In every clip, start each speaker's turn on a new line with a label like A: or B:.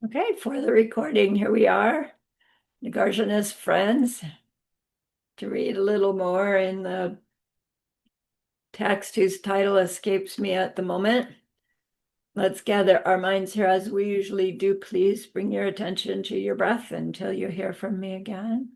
A: Okay, for the recording, here we are, Nagarjuna's friends, to read a little more in the text whose title escapes me at the moment. Let's gather our minds here as we usually do. Please bring your attention to your breath until you hear from me again.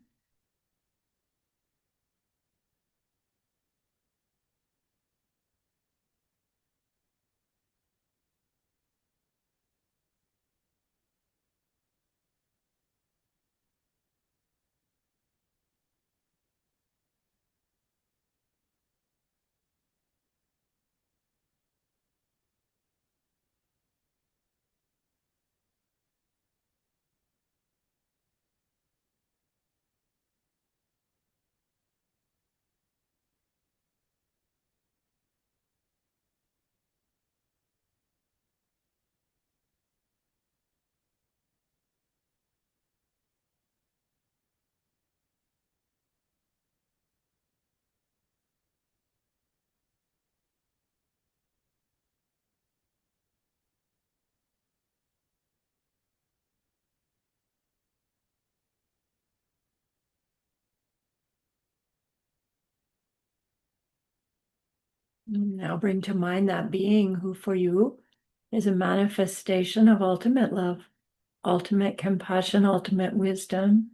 A: Now bring to mind that being who for you is a manifestation of ultimate love, ultimate compassion, ultimate wisdom.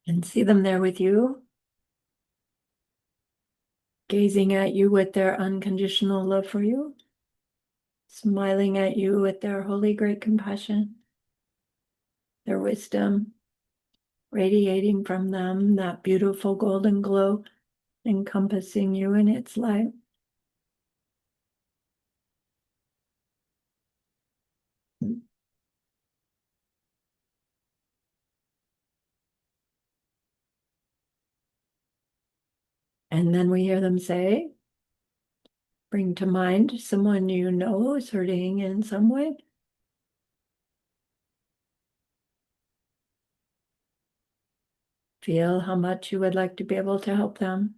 A: And see them there with you, gazing at you with their unconditional love for you, smiling at you with their holy great compassion, their wisdom radiating from them, that beautiful golden glow encompassing you in its light. And then we hear them say, bring to mind someone you know is hurting in some way. Feel how much you would like to be able to help them.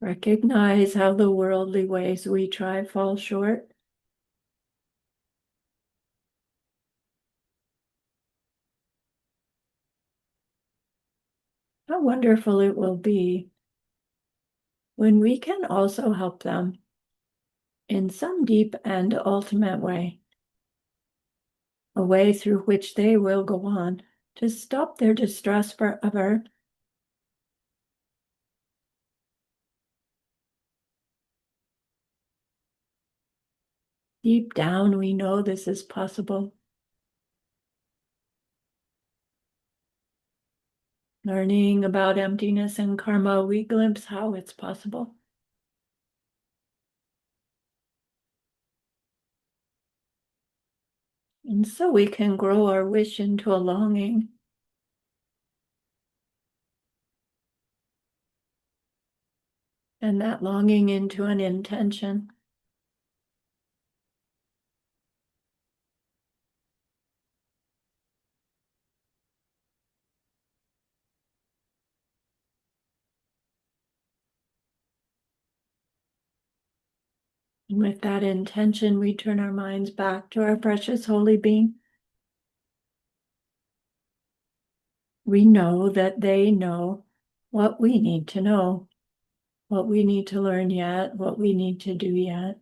A: Recognize how the worldly ways we try fall short. How wonderful it will be when we can also help them in some deep and ultimate way, a way through which they will go on to stop their distress forever. Deep down, we know this is possible. Learning about emptiness and karma, we glimpse how it's possible. And so we can grow our wish into a longing. And that longing into an intention. And with that intention, we turn our minds back to our precious holy being. We know that they know what we need to know, what we need to learn yet, what we need to do yet,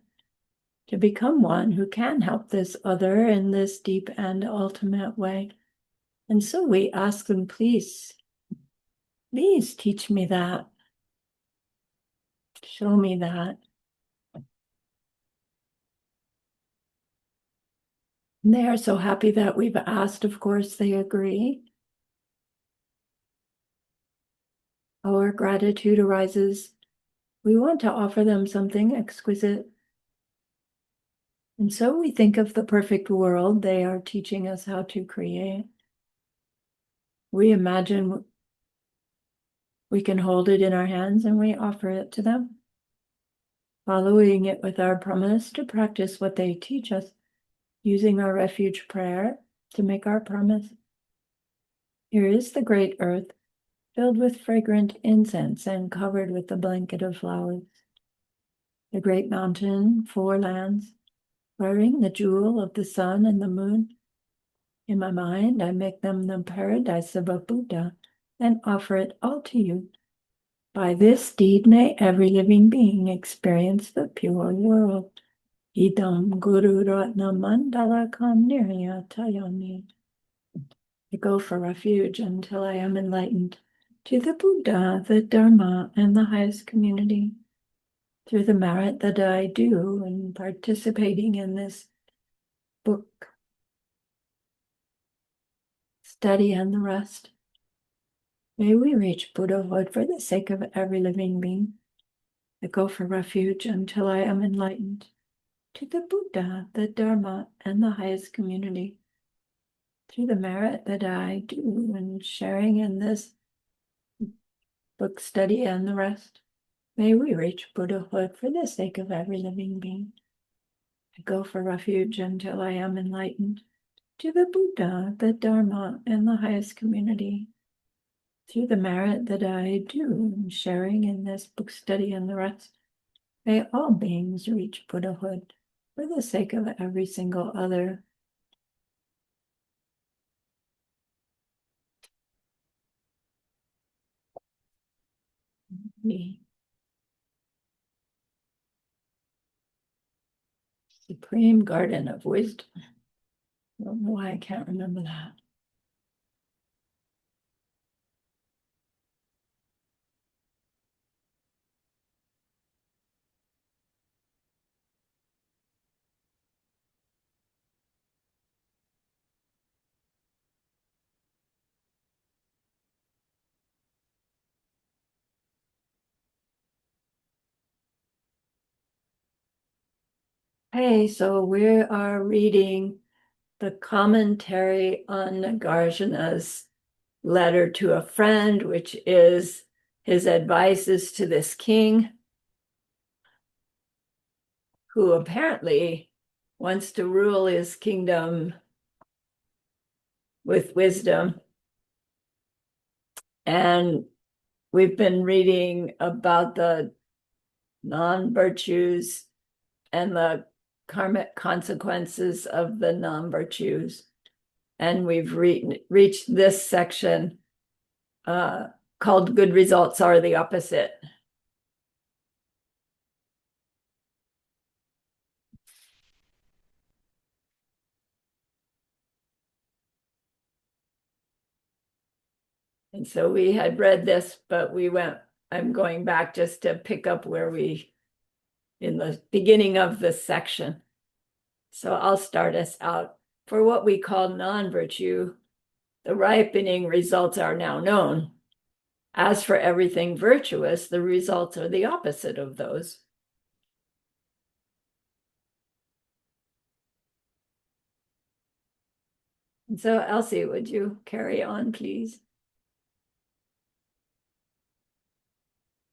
A: to become one who can help this other in this deep and ultimate way. And so we ask them, please teach me that. Show me that. And they are so happy that we've asked. Of course, they agree. Our gratitude arises. We want to offer them something exquisite. And so we think of the perfect world they are teaching us how to create. We imagine we can hold it in our hands and we offer it to them, following it with our promise to practice what they teach us using our refuge prayer to make our promise. Here is the great earth, filled with fragrant incense and covered with the blanket of flowers. The great mountain, four lands, wearing the jewel of the sun and the moon. In my mind, I make them the paradise of a Buddha and offer it all to you. By this deed, may every living being experience the pure world. Idam Guru Ratna Mandala Nirya Tayami. I go for refuge until I am enlightened to the Buddha, the Dharma, and the highest community. Through the merit that I do in participating in this book, study, and the rest, may we reach Buddhahood for the sake of every living being. I go for refuge until I am enlightened to the Buddha, the Dharma, and the highest community. Through the merit that I do in sharing in this book study and the rest, may we reach Buddhahood for the sake of every living being. I go for refuge until I am enlightened to the Buddha, the Dharma, and the highest community. Through the merit that I do in sharing in this book study and the rest, may all beings reach Buddhahood for the sake of every single other. The Supreme Garden of Wisdom. I don't know why I can't remember that. Hey, so we are reading the commentary on Nagarjuna's letter to a friend, which is his advices to this king, who apparently wants to rule his kingdom with wisdom. And we've been reading about the non-virtues and the karmic consequences of the non-virtues. And we've reached this section called Good Results Are the Opposite. And so we had read this, but I'm going back just to pick up where in the beginning of this section. So I'll start us out. For what we call non-virtue, the ripening results are now known. As for everything virtuous, the results are the opposite of those. And so, Elsie, would you carry on, please?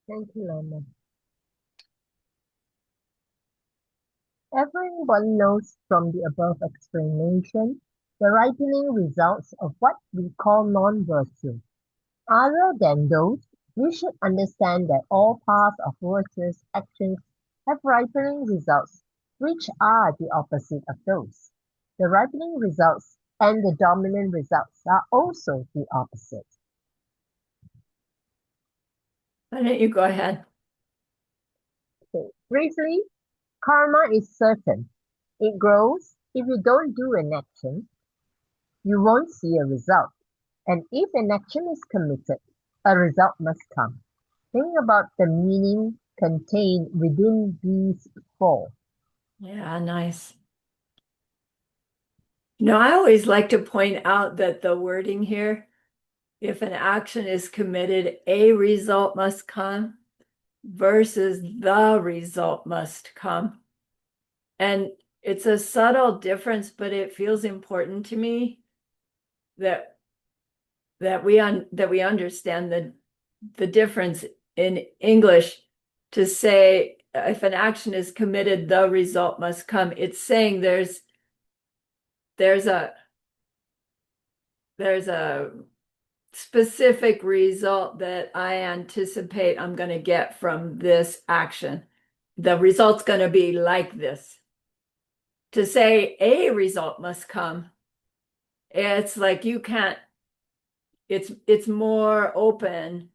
B: Thank you, Lama. Everyone knows from the above explanation the ripening results of what we call non-virtue. Other than those, we should understand that all paths of virtuous actions have ripening results, which are the opposite of those. The ripening results and the dominant results are also the opposite.
A: Why don't you go ahead?
B: Okay. Briefly, karma is certain. It grows if you don't do an action. You won't see a result. And if an action is committed, a result must come. Think about the meaning contained within these four.
A: Yeah, nice. I always like to point out that the wording here, if an action is committed, a result must come versus the result must come. And it's a subtle difference, but it feels important to me that we understand the difference in English. To say if an action is committed, the result must come. It's saying there's there's a there's a specific result that I anticipate I'm going to get from this action. The result's going to be like this. To say a result must come, it's like you can't, it's more open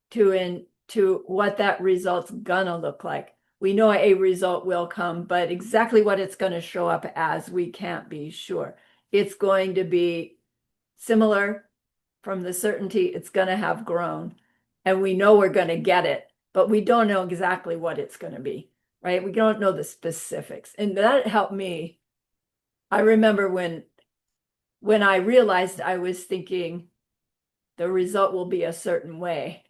A: to what that result's gonna look like. We know a result will come, but exactly what it's going to show up as, we can't be sure. It's going to be similar from the certainty it's going to have grown, and we know we're going to get it, but we don't know exactly what it's going to be, right? We don't know the specifics, and that helped me. I remember when I realized I was thinking the result will be a certain way.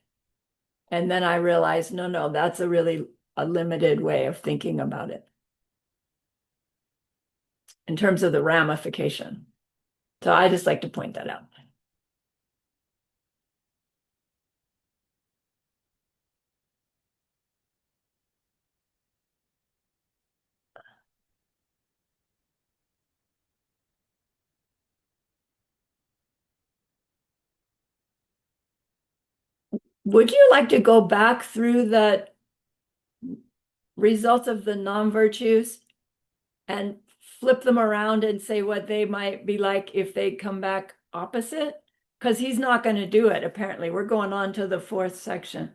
A: And then I realized, no, no, that's a limited way of thinking about it in terms of the ramification. So I just like to point that out. Would you like to go back through the results of the non-virtues and flip them around and say what they might be like if they come back opposite? Because he's not going to do it, apparently. We're going on to the fourth section.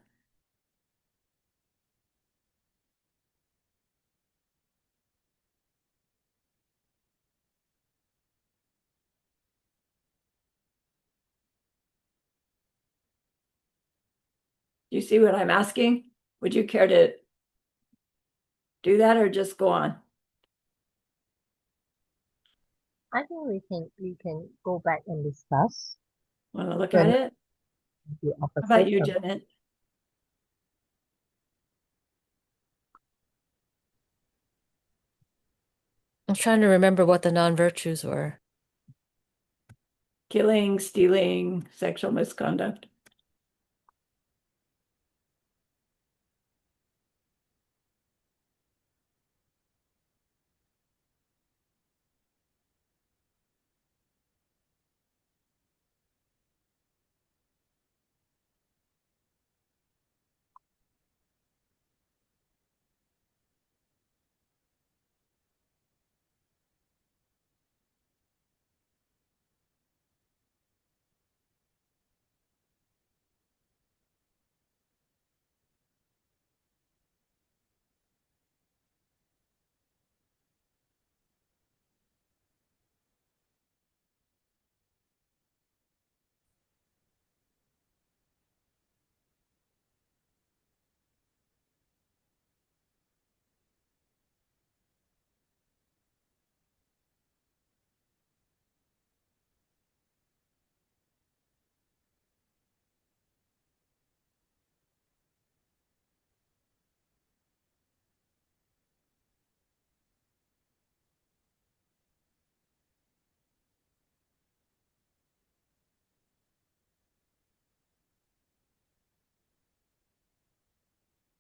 A: Do you see what I'm asking? Would you care to do that or just go on?
B: I think we can go back and discuss
A: Want to look at
B: the
A: it?
B: the
A: How about
B: opposite
A: you,
B: of
A: Janet?
C: I'm trying to remember what the non-virtues were.
A: Killing, stealing, sexual misconduct.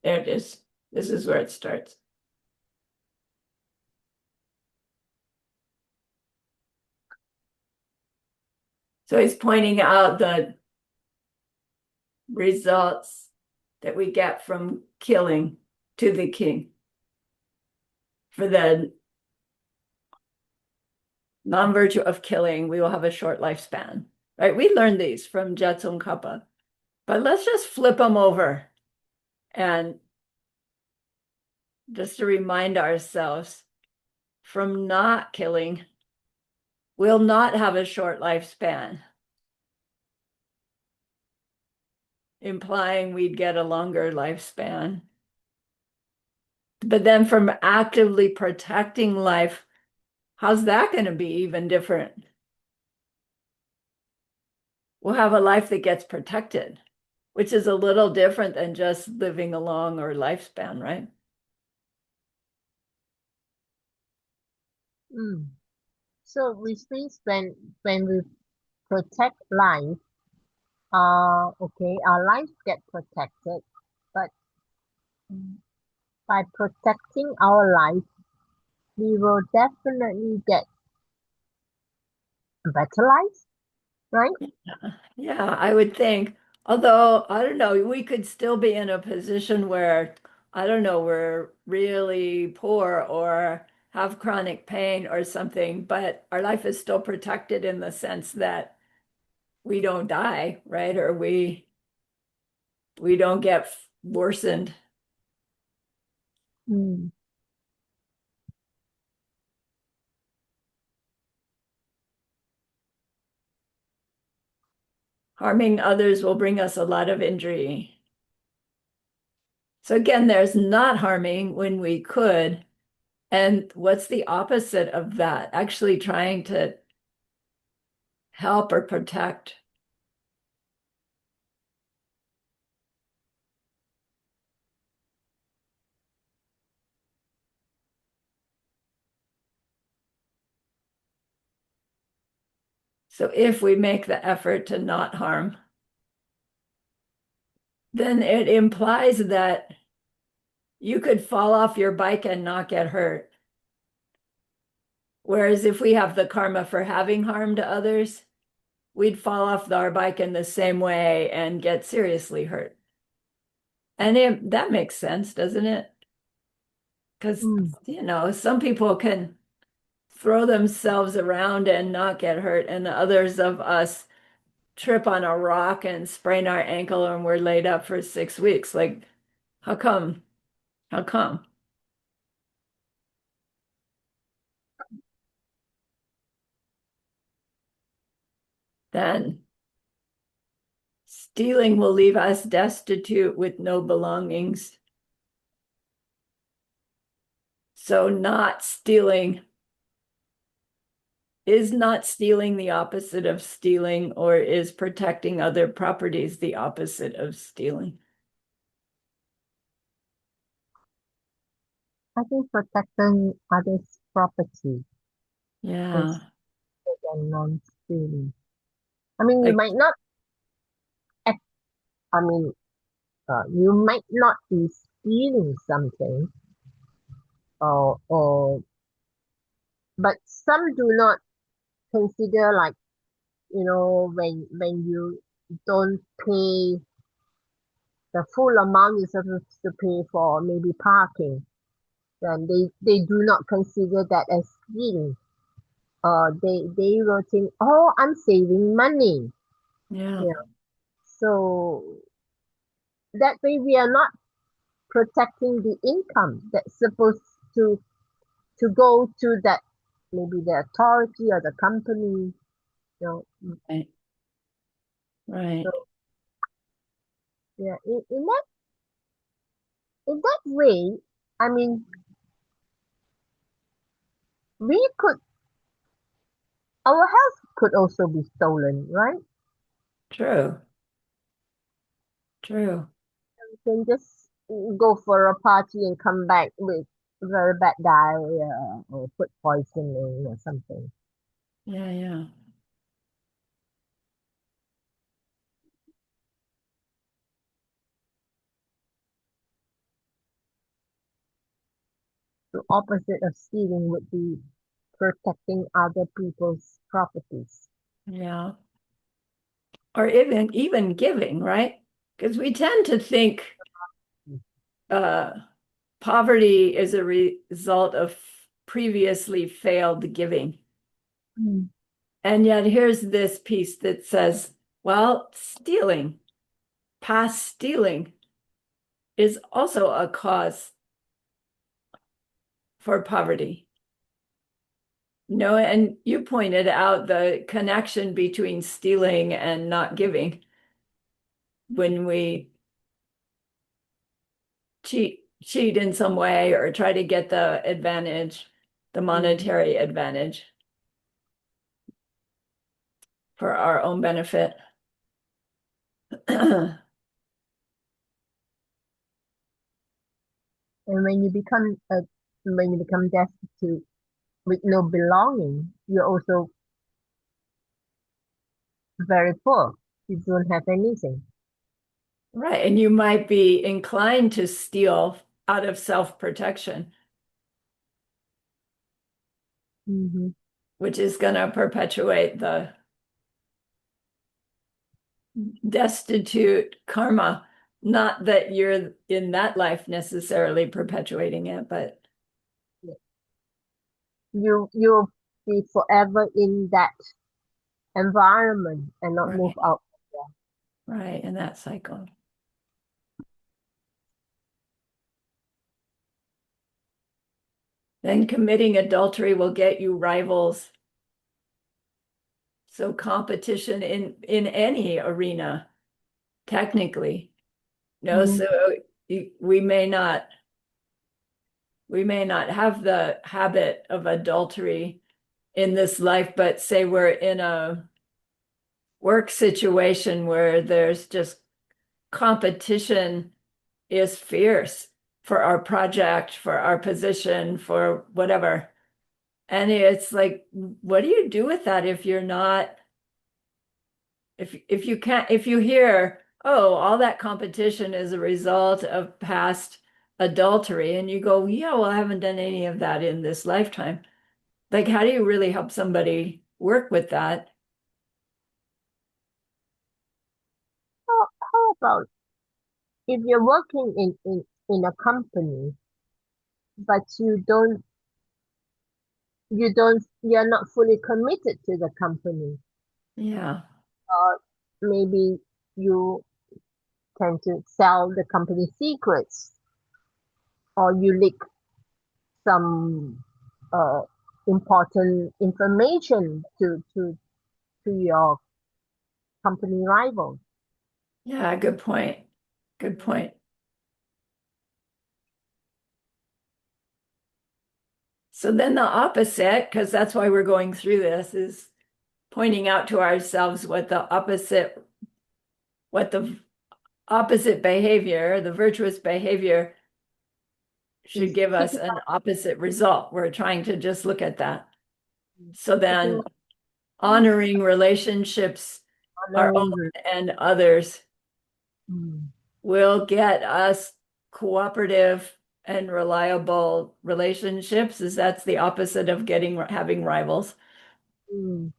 A: There it is. This is where it starts. So he's pointing out the results that we get from killing to the king. For the non-virtue of killing, we will have a short lifespan, right? We learned these from Jetsun Kappa, but let's just flip them over and just to remind ourselves from not killing, we'll not have a short lifespan, implying we'd get a longer lifespan. But then from actively protecting life, how's that going to be even different? We'll have a life that gets protected, which is a little different than just living a long or lifespan, right?
B: mm. So which means when we protect life, okay, our lives get protected, but by protecting our life, we will definitely get a better life, right?
A: Yeah, I would think. Although, I don't know, we could still be in a position where, I don't know, we're really poor or have chronic pain or something, but our life is still protected in the sense that we don't die, right? Or we don't get worsened.
B: Mm.
A: Harming others will bring us a lot of injury. So again, there's not harming when we could. And what's the opposite of that? Actually trying to help or protect. So if we make the effort to not harm, then it implies that you could fall off your bike and not get hurt. Whereas if we have the karma for having harmed others, we'd fall off our bike in the same way and get seriously hurt. And that makes sense, doesn't it? Because,
B: Mm.
A: some people can throw themselves around and not get hurt, and others of us trip on a rock and sprain our ankle and we're laid up for 6 weeks. Like, how come? How come? Then stealing will leave us destitute with no belongings. So not stealing is not stealing the opposite of stealing, or is protecting other properties the opposite of stealing?
B: I think protecting others' property is
A: Yeah,
B: better than non-stealing. I mean, you
A: like
B: might not, act- I mean, you might not be stealing something, or, but some do not consider like, when you don't pay the full amount you're supposed to pay for maybe parking, then they do not consider that as stealing. They will think, oh, I'm saving money.
A: yeah,
B: Yeah. So that way we are not protecting the income that's supposed to to go to that, maybe the authority or the company. You know.
A: right,
B: So
A: right.
B: yeah, in that way, I mean, we could our health could also be stolen, right?
A: True, true.
B: You can just go for a party and come back with very bad diarrhea or food poisoning or something.
A: Yeah, yeah.
B: The opposite of stealing would be protecting other people's properties.
A: Yeah. Or even giving, right? Because we tend to think uh, poverty is a result of previously failed giving.
B: Mm.
A: And yet here's this piece that says, well, past stealing is also a cause for poverty. And you pointed out the connection between stealing and not giving. When we cheat in some way or try to get the advantage, the
B: Mhm.
A: monetary advantage for our own benefit.
B: And when you become destitute with no belonging, you're also very poor. You don't have anything.
A: Right. And you might be inclined to steal out of self-protection.
B: Hmm.
A: which is going to perpetuate the destitute karma. Not that you're in that life necessarily perpetuating it, but
B: You'll be forever in that environment and not move
A: right,
B: out.
A: right, in that cycle. Then committing adultery will get you rivals. So competition in any arena, technically. No,
B: Mm,
A: so we may not have the habit of adultery in this life, but say we're in a work situation where there's just competition is fierce for our project, for our position, for whatever. And it's like, what do you do with that if you're not, if you can't, if you hear, oh, all that competition is a result of past adultery, and you go, yeah, well, I haven't done any of that in this lifetime. Like, how do you really help somebody work with that?
B: how about if you're working in a company, but you're not fully committed to the company,
A: Yeah.
B: or maybe you tend to sell the company secrets, or you leak some uh, important information to your company rivals.
A: Yeah, good point. Good point. So then the opposite, because that's why we're going through this, is pointing out to ourselves what the opposite behavior, the virtuous behavior should
B: Is
A: give us
B: keeping
A: an opposite result. We're trying to just look at that. So
B: keeping
A: then honoring relationships, our own
B: honoring.
A: and others,
B: Mm,
A: will get us cooperative and reliable relationships, is that's the opposite of having rivals.
B: mm,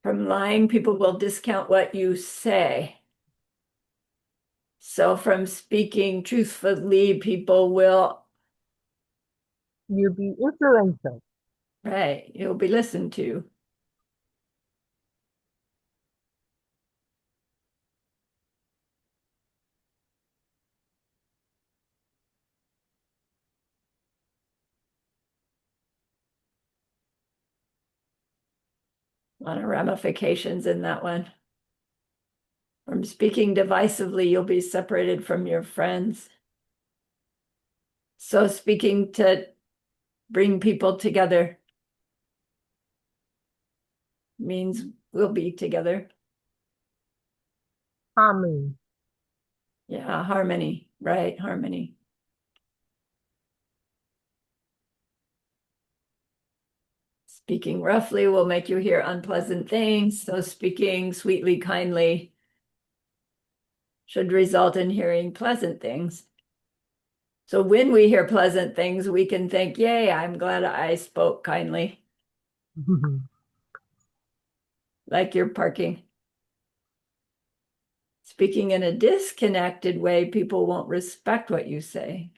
A: From lying, people will discount what you say. So from speaking truthfully, people will,
B: you'll be influencer.
A: right, you'll be listened to. A lot of ramifications in that one. From speaking divisively, you'll be separated from your friends. So speaking to bring people together means we'll be together.
B: Harmony.
A: Yeah, harmony, right? Harmony. Speaking roughly will make you hear unpleasant things. So speaking sweetly, kindly should result in hearing pleasant things. So when we hear pleasant things, we can think, yay, I'm glad I spoke kindly, like you're parking. Speaking in a disconnected way, people won't respect what you say.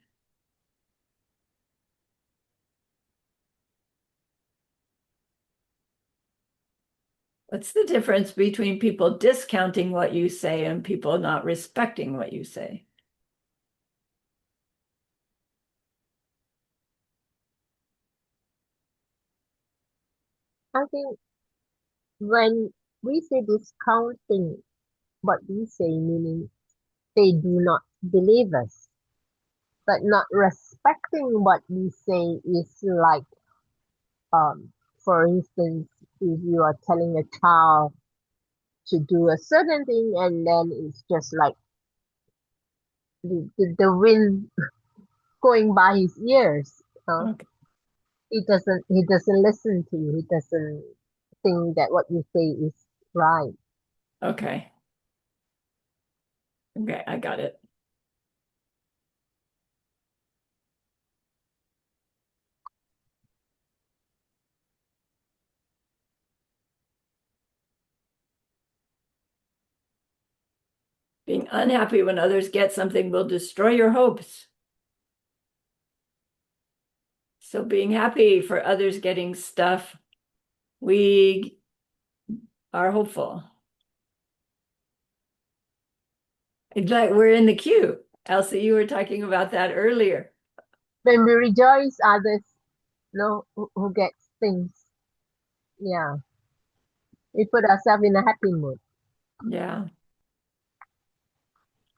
A: What's the difference between people discounting what you say and people not respecting what you say?
B: I think when we say discounting what we say, meaning they do not believe us, but not respecting what we say is like, for instance, if you are telling a child to do a certain thing and then it's just like the wind going by his ears.
A: Okay.
B: He doesn't listen to you. He doesn't think that what you say is right.
A: Okay. Okay, I got it. Being unhappy when others get something will destroy your hopes. So being happy for others getting stuff, we are hopeful. It's like we're in the queue. Elsie, you were talking about that earlier.
B: When we rejoice others, who gets things, yeah, we put ourselves in a happy mood.
A: Yeah.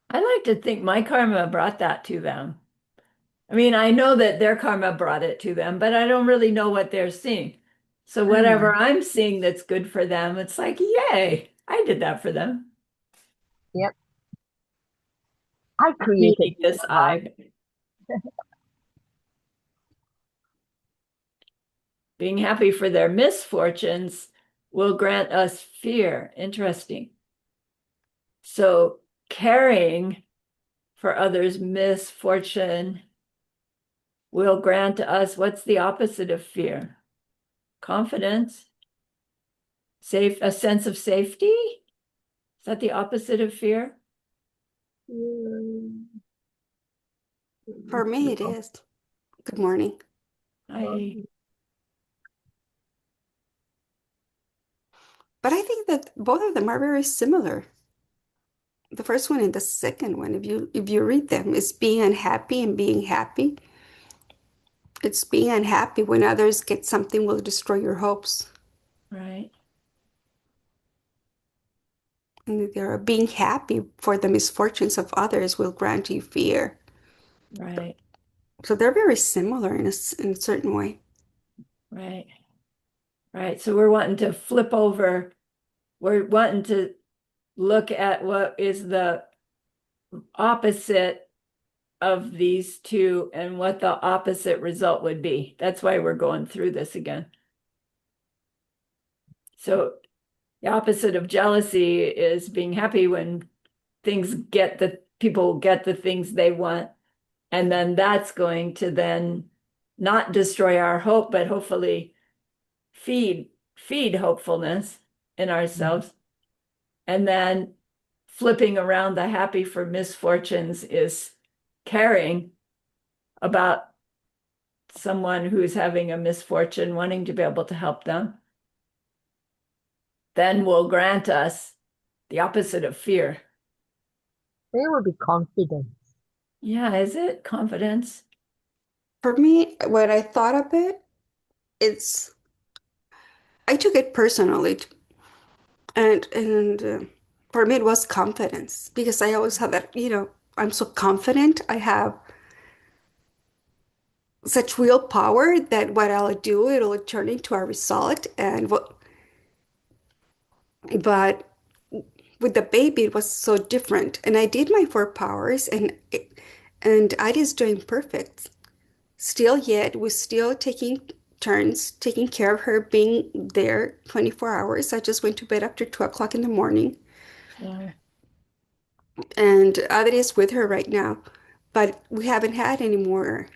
A: I like to think my karma brought that to them. I mean, I know that their karma brought it to them, but I don't really know what they're seeing. So whatever
B: Mm,
A: I'm seeing that's good for them, it's like, yay, I did that for them.
B: yep, I created
A: Meaning this
B: karma.
A: I. Being happy for their misfortunes will grant us fear. Interesting. So caring for others' misfortune will grant us what's the opposite of fear? Confidence, a sense of safety? Is that the opposite of fear?
B: Mm,
D: For me, it is. Good morning.
A: I
D: But I think that both of them are very similar. The first one and the second one, if you read them, is being unhappy and being happy. It's being unhappy when others get something will destroy your hopes.
A: right,
D: And they're being happy for the misfortunes of others will grant you fear.
A: right,
D: So they're very similar in a certain way.
A: right, right. So we're wanting to flip over, we're wanting to look at what is the opposite of these two and what the opposite result would be. That's why we're going through this again. So the opposite of jealousy is being happy when people get the things they want. And then that's going to then not destroy our hope, but hopefully feed hopefulness in ourselves. And then flipping around the happy for misfortunes is caring about someone who's having a misfortune, wanting to be able to help them, then will grant us the opposite of fear.
B: They will be confident.
A: Yeah, is it confidence?
D: For me, when I thought of it, it's I took it personally, and for me it was confidence because I always have that, I'm so confident. I have such willpower that what I'll do, it'll turn into a result. But with the baby, it was so different. And I did my four powers, and Ida's doing perfect. Still, yet we're still taking turns, taking care of her, being there 24 hours. I just went to bed after 2 o'clock in the morning,
A: Yeah,
D: and Ada is with her right now. But we haven't had any more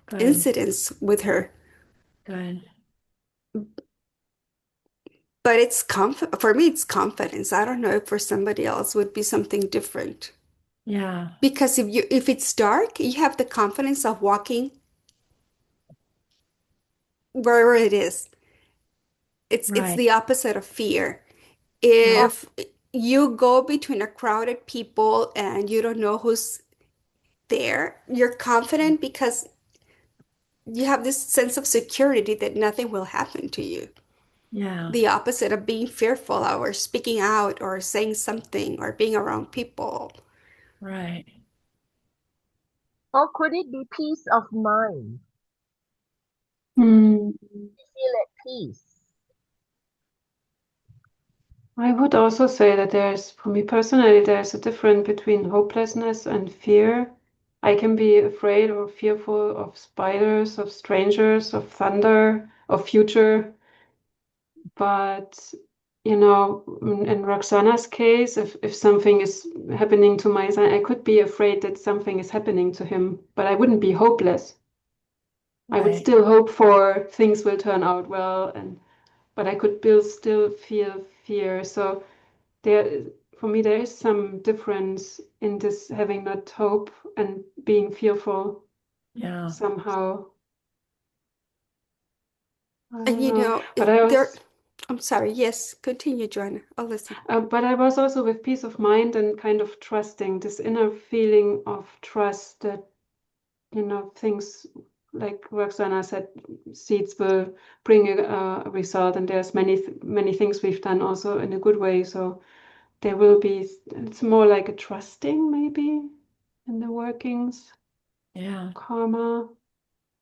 A: good,
D: incidents with her.
A: good.
D: But for me, it's confidence. I don't know if for somebody else would be something different.
A: Yeah,
D: Because if it's dark, you have the confidence of walking wherever it is. It's
A: right.
D: the opposite of fear.
A: Right.
B: Oh,
D: If you go between a crowded people and you don't know who's there, you're confident because you have this sense of security that nothing will happen to you.
A: Yeah,
D: The opposite of being fearful or speaking out or saying something or being around people.
A: right.
B: or could it be peace of mind?
E: Hmm.
B: You feel at peace.
E: I would also say that for me personally, there's a difference between hopelessness and fear. I can be afraid or fearful of spiders, of strangers, of thunder, of future. But, in Roxana's case, if something is happening to my son, I could be afraid that something is happening to him, but I wouldn't be hopeless. I would
A: Right.
E: still hope for things will turn out well, but I could still feel fear. So there, for me, there is some difference in this having not hope and being fearful
A: Yeah.
E: somehow. I
D: And
E: don't know. But I
D: there,
E: was,
D: I'm sorry. Yes, continue, Joanna. I'll listen.
E: but I was also with peace of mind and kind of trusting this inner feeling of trust that, things like Roxana said, seeds will bring a result, and there's many things we've done also in a good way. So there will be, it's more like a trusting maybe in the workings,
A: Yeah.
E: karma,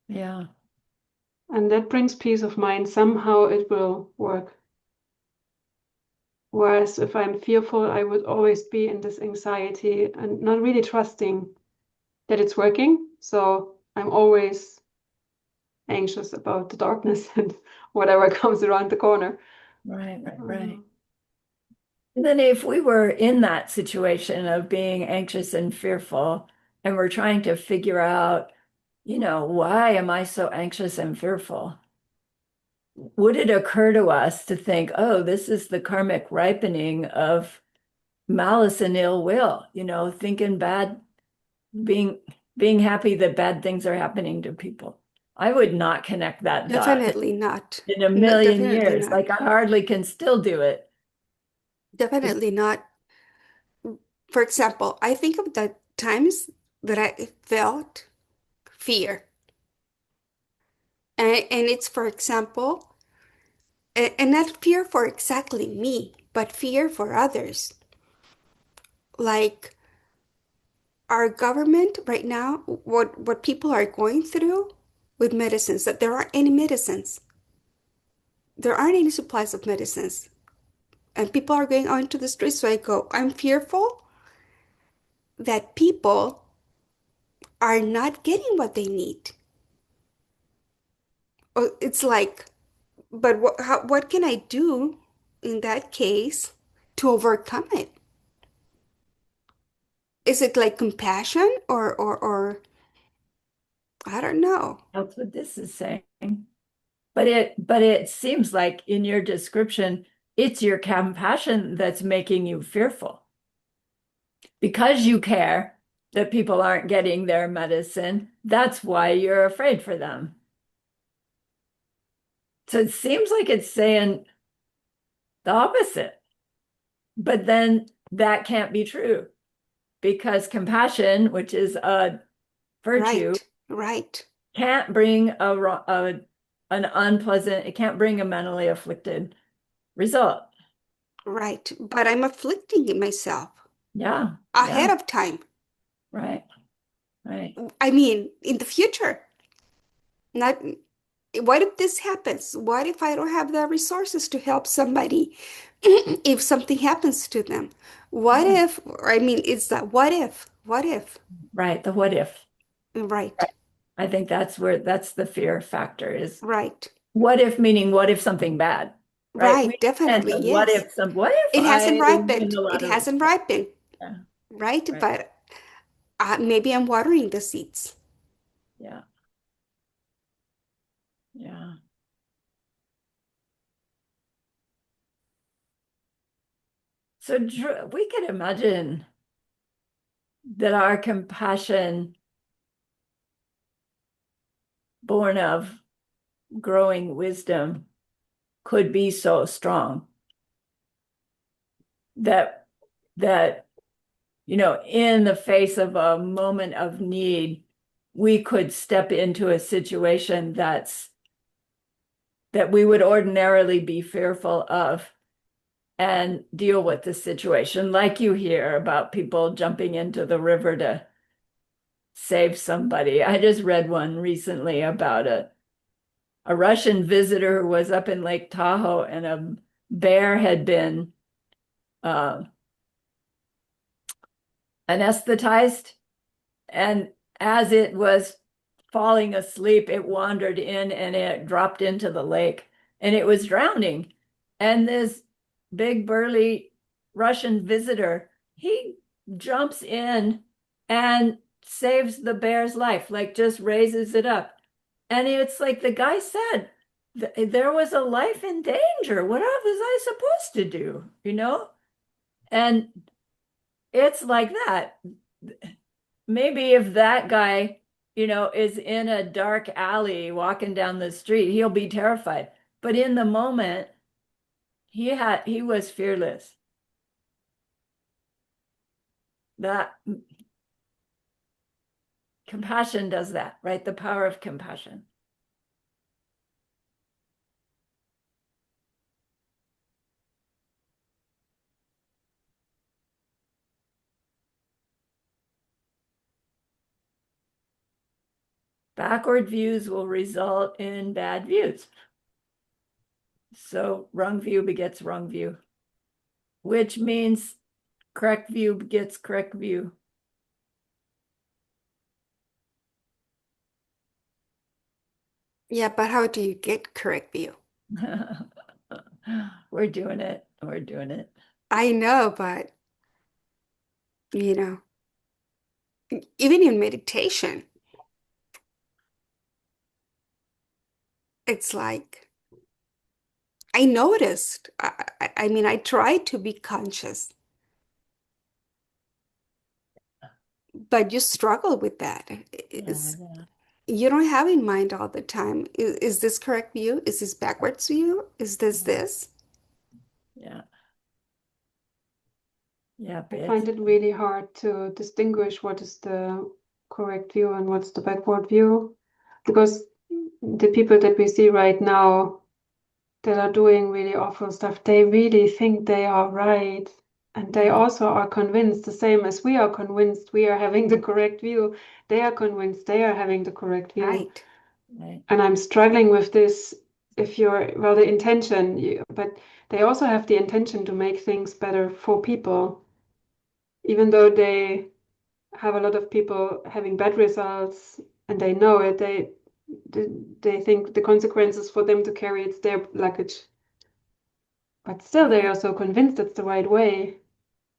A: Yeah.
E: and that brings peace of mind. Somehow it will work. Whereas if I'm fearful, I would always be in this anxiety and not really trusting that it's working. So I'm always anxious about the darkness and whatever comes around the corner.
A: Right. Right.
E: Uh,
A: Right. And then if we were in that situation of being anxious and fearful, and we're trying to figure out, why am I so anxious and fearful? Would it occur to us to think, oh, this is the karmic ripening of malice and ill will, thinking bad, being being happy that bad things are happening to people? I would not connect that dot
D: Definitely not.
A: in a
D: No,
A: million
D: definitely
A: years.
D: not.
A: Like I hardly can still do it.
D: Definitely not. For example, I think of the times that I felt fear. And it's, for example, and not fear for exactly me, but fear for others. Like our government right now, what people are going through with medicines, that there aren't any medicines. There aren't any supplies of medicines. And people are going out into the streets. So I go, I'm fearful that people are not getting what they need. It's like, but what can I do in that case to overcome it? Is it like compassion or I don't know.
A: That's what this is saying. But it seems like in your description, it's your compassion that's making you fearful. Because you care that people aren't getting their medicine, that's why you're afraid for them. So it seems like it's saying the opposite. But then that can't be true because compassion, which is a virtue,
D: Right, right,
A: can't bring an unpleasant, it can't bring a mentally afflicted result.
D: right. But I'm afflicting myself
A: Yeah,
D: ahead
A: yeah,
D: of time.
A: right, right,
D: I mean, in the future. Not, what if this happens? What if I don't have the resources to help somebody if something happens to them? What
A: yeah,
D: if, I mean, it's that what if? What if?
A: right. The what if.
D: Right,
A: Right. I think that's the fear factor is
D: right,
A: what if, meaning what if something bad, right? We
D: right, definitely,
A: tend to
D: yes.
A: what if
D: It hasn't
A: I win
D: ripened.
A: the
D: It
A: lottery?
D: hasn't
A: Yeah,
D: ripened,
A: yeah,
D: right?
A: right.
D: But maybe I'm watering the seeds.
A: Yeah, yeah. So we could imagine that our compassion, born of growing wisdom, could be so strong that that in the face of a moment of need, we could step into a situation that we would ordinarily be fearful of and deal with the situation, like you hear about people jumping into the river to save somebody. I just read one recently about a Russian visitor who was up in Lake Tahoe and a bear had been uh, anesthetized and as it was falling asleep, it wandered in and it dropped into the lake and it was drowning. And this big burly Russian visitor, he jumps in and saves the bear's life, like just raises it up. And it's like the guy said, there was a life in danger. What was I supposed to do? And it's like that. Maybe if that guy, is in a dark alley walking down the street, he'll be terrified. But in the moment, he was fearless. That compassion does that, right? The power of compassion. Backward views will result in bad views. So wrong view begets wrong view, which means correct view begets correct view.
D: Yeah, but how do you get correct view?
A: We're doing it. We're doing it.
D: I know, but you know, even in meditation, it's like I noticed. I mean, I try to be conscious, but you struggle with that.
A: Yeah, yeah,
D: You don't have in mind all the time. Is this correct view? Is this backwards view? Is this
A: yeah,
D: this?
A: yeah. Yeah,
E: I
A: it's
E: find it really hard to distinguish what is the correct view and what's the backward view, because the people that we see right now that are doing really awful stuff, they really think they are right. And they also are convinced, the same as we are convinced we are having the correct view. They are convinced they are having the correct view.
D: Right.
A: right.
E: And I'm struggling with this. If you're, well, the intention, but they also have the intention to make things better for people, even though they have a lot of people having bad results and they know it, they, they think the consequences for them to carry it's their luggage. But still, they are so convinced it's the right way.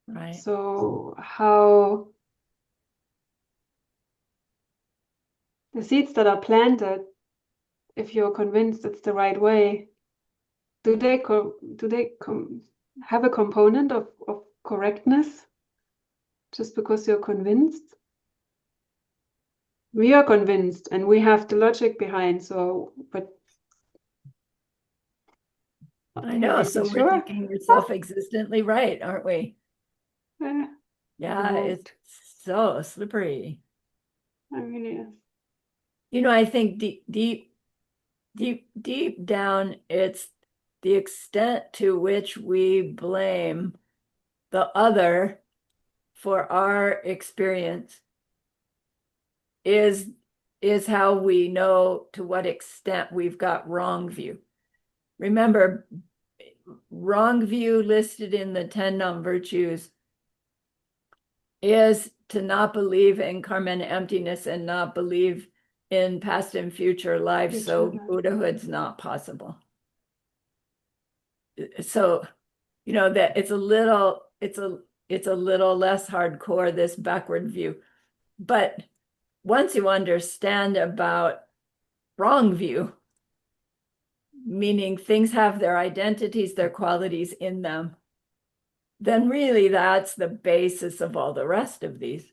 A: Right.
E: So how the seeds that are planted, if you're convinced it's the right way, do they have a component of correctness just because you're convinced? We are convinced and we have the logic behind, so, but
A: I
E: can
A: know.
E: we
A: So
E: be
A: we're
E: sure?
A: thinking we're self-existently right, aren't we?
E: Eh,
A: Yeah, it's
D: Right.
A: so slippery.
E: I really is.
A: I think deep down, it's the extent to which we blame the other for our experience is how we know to what extent we've got wrong view. Remember, wrong view listed in the 10 non-virtues is to not believe in karma and emptiness and not believe in past and future lives. So Buddhahood's not possible. So, that it's a little less hardcore, this backward view. But once you understand about wrong view, meaning things have their identities, their qualities in them, then really that's the basis of all the rest of these.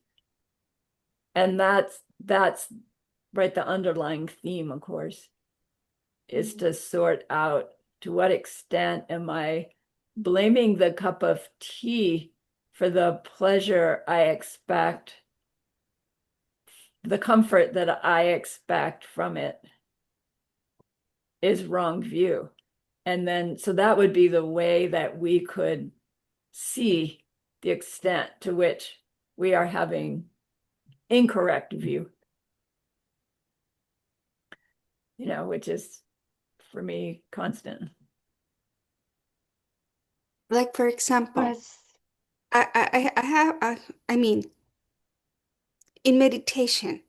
A: And that's right, the underlying theme, of course, is to sort out to what extent am I blaming the cup of tea for the pleasure I expect, the comfort that I expect from it is wrong view. And then, so that would be the way that we could see the extent to which we are having incorrect view, which is for me constant.
D: Like for example,
E: Yes.
D: I mean, in meditation,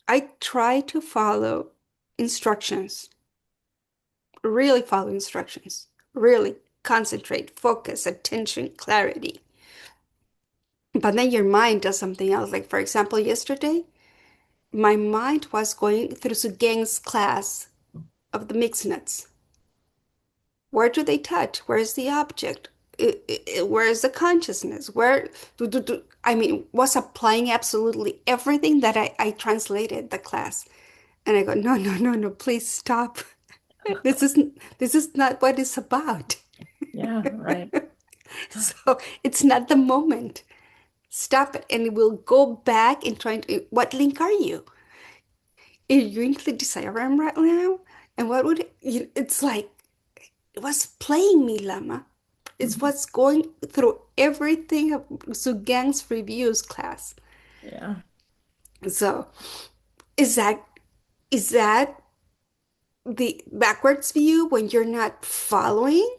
D: I try to follow instructions, really follow instructions, really concentrate, focus, attention, clarity. But then your mind does something else. Like, for example, yesterday, my mind was going through Sugeng's class of the mixed nuts. Where do they touch? Where is the object? Where is the consciousness? I mean, was applying absolutely everything that I translated the class. And I go, no, no, no, no, please stop. This is not what it's about.
A: Yeah, right.
D: So it's not the moment. Stop it. And we'll go back and try to, what link are you? Are you into the Desire right now? And what would it's like, it was playing me, Lama. It's
A: Mhm.
D: what's going through everything of Sugang's reviews class.
A: Yeah.
D: So is that is that the backwards view when you're not following?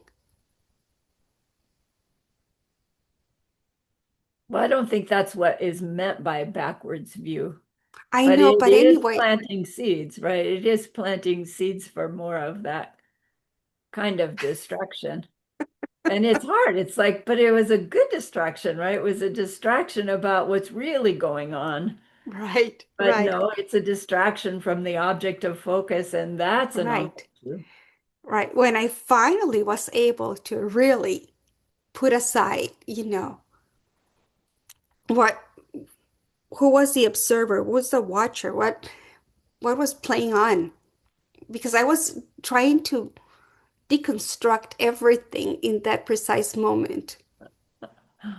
A: Well, I don't think that's what is meant by backwards view,
D: I
A: but
D: know,
A: it
D: but
A: is
D: anyway,
A: planting seeds, right? It is planting seeds for more of that kind of distraction. And it's hard. It's like, but it was a good distraction, right? It was a distraction about what's really going on.
D: right,
A: But
D: right,
A: no, it's a distraction from the object of focus, and that's a
D: right,
A: non-virtue.
D: right. When I finally was able to really put aside, what who was the observer, who was the watcher, what was playing on? Because I was trying to deconstruct everything in that precise moment.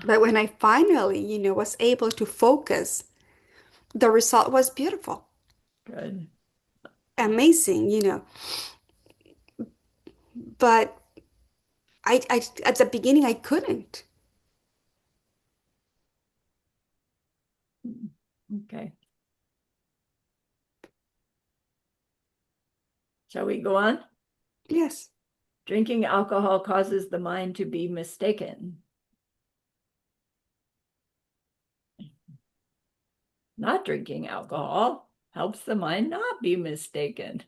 D: But when I finally, was able to focus, the result was beautiful,
A: Good.
D: amazing. But I at the beginning I couldn't.
A: Okay. Shall we go on?
D: Yes.
A: Drinking alcohol causes the mind to be mistaken. Not drinking alcohol helps the mind not be mistaken.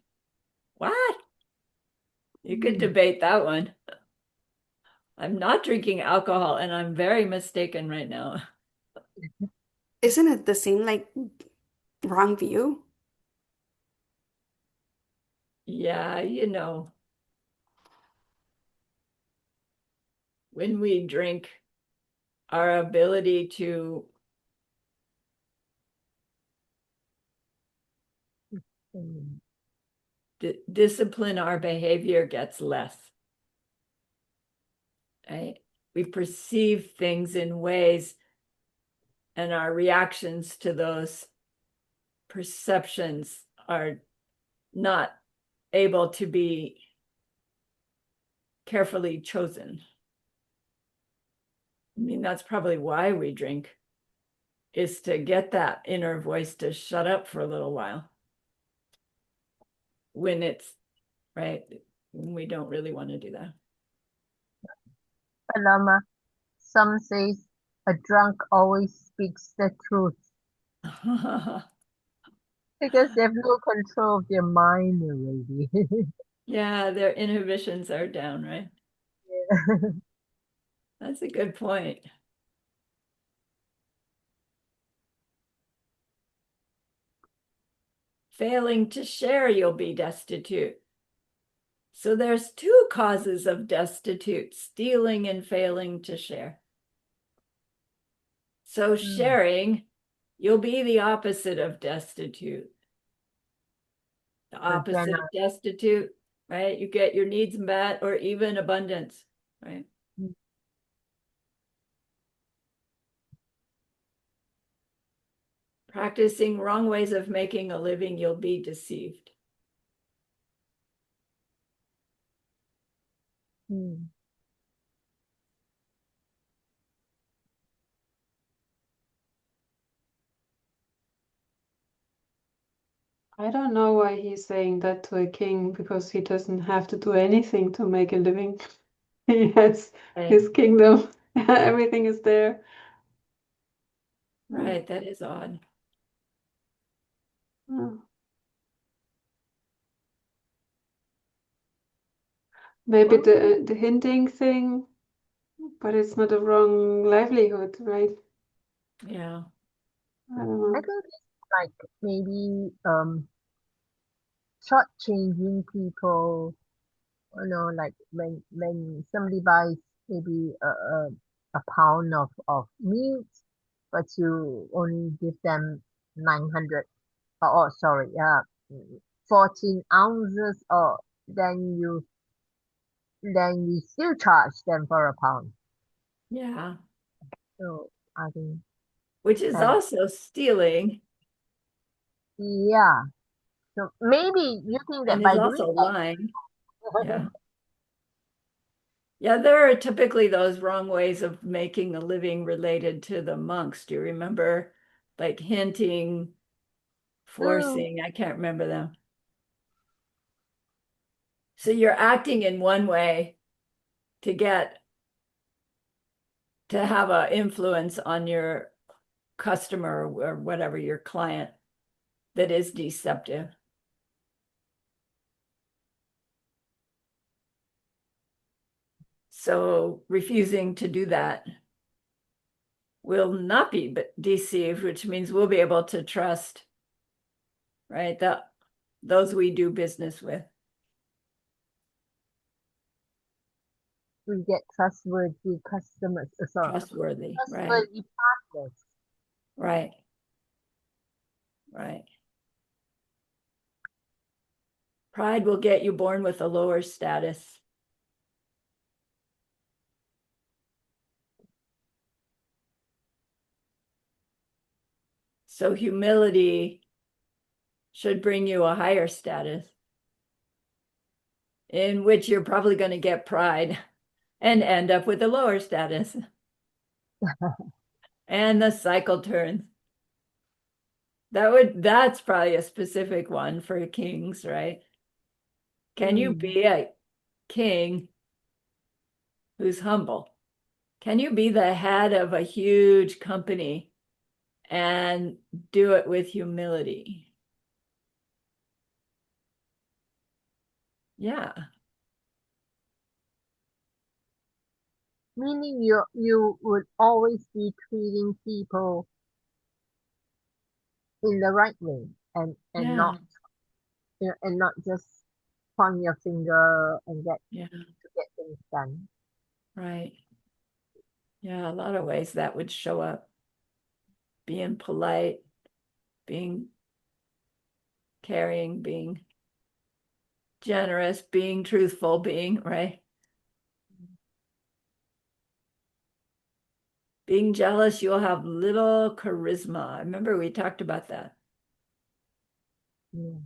A: What? You could
B: Hmm.
A: debate that one. I'm not drinking alcohol and I'm very mistaken right now.
D: Isn't it the same like wrong view?
A: Yeah, when we drink, our ability to
B: Hmm.
A: discipline our behavior gets less, right? We perceive things in ways, and our reactions to those perceptions are not able to be carefully chosen. I mean, that's probably why we drink, is to get that inner voice to shut up for a little while when it's right. We don't really want to do
B: Palama, some says a drunk always speaks the truth
A: that.
B: because they have no control of their mind already.
A: Yeah, their inhibitions are down, right? That's a good point. Failing to share, you'll be destitute. So there's two causes of destitute: stealing and failing to share. So
B: Hmm.
A: sharing, you'll be the opposite of destitute. The
B: So
A: opposite
B: Jenna,
A: of destitute, right? You get your needs met or even abundance, right? Practicing wrong ways of making a living, you'll be deceived.
B: hmm.
E: I don't know why he's saying that to a king because he doesn't have to do anything to make a living. He has
A: Right,
E: his kingdom, everything is there.
A: right. That is odd.
E: Mm. Maybe the hinting thing, but it's not a wrong livelihood, right?
A: Yeah.
E: I don't know.
B: I think it's like maybe shortchanging people, like when somebody buys maybe a pound of meat, but you only give them 900, oh sorry, 14 ounces, or then you then you still charge them for a pound.
A: Yeah.
B: So I think,
A: Which is
B: and
A: also stealing
B: yeah, so maybe you think that
A: and is
B: by doing
A: also lying.
B: that,
A: Yeah. Yeah, there are typically those wrong ways of making a living related to the monks. Do you remember like hinting,
B: mm,
A: forcing? I can't remember them. So you're acting in one way to get to have an influence on your customer or whatever your client that is deceptive. So refusing to do that will not be deceived, which means we'll be able to trust, right? Those we do business with.
B: we get trustworthy customers, sorry,
A: Trustworthy, right?
B: trustworthy partners.
A: Right, right. Pride will get you born with a lower status. So humility should bring you a higher status in which you're probably going to get pride and end up with a lower status. And the cycle turns. That's probably a specific one for kings, right? Can you
B: Mm.
A: be a king who's humble? Can you be the head of a huge company and do it with humility? Yeah,
B: Meaning you would always be treating people in the right way, and
A: yeah,
B: not, and not just point your finger and
A: yeah,
B: get things done.
A: right. Yeah, a lot of ways that would show up. Being polite, being caring, being generous, being truthful, being, right? Being jealous, you'll have little charisma. I remember we talked about that.
B: Yeah.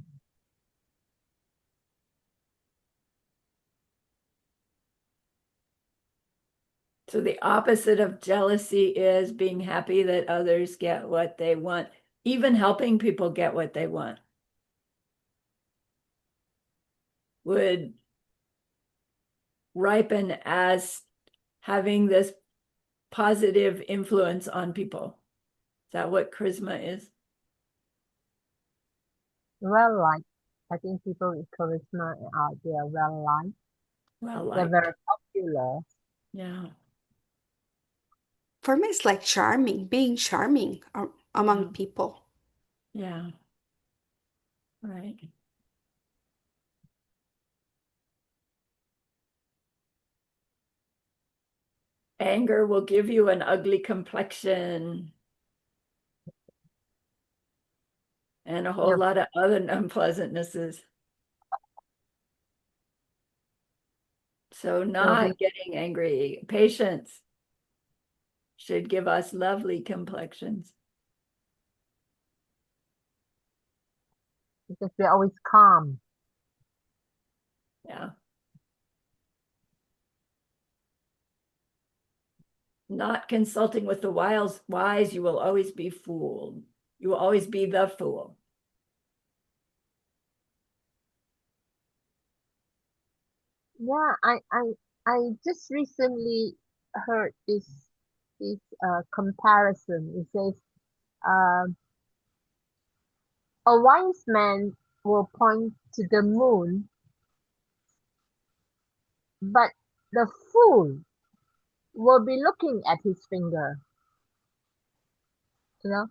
A: So the opposite of jealousy is being happy that others get what they want, even helping people get what they want would ripen as having this positive influence on people. Is that what charisma is?
B: Well liked. I think people with charisma are, they are well liked.
A: Well
B: They're very
A: liked.
B: popular.
A: Yeah.
D: For me, it's like charming, being charming among
A: Yeah.
D: people.
A: Yeah. Right. Anger will give you an ugly complexion and a whole
B: Yep.
A: lot of other unpleasantnesses. So
B: They'll be
A: not getting angry. Patience should give us lovely complexions.
B: because they're always calm.
A: Yeah. Not consulting with the wise, you will always be fooled. You will always be the fool.
B: Yeah, I just recently heard this comparison. It says, um A wise man will point to the moon, but the fool will be looking at his finger, you know.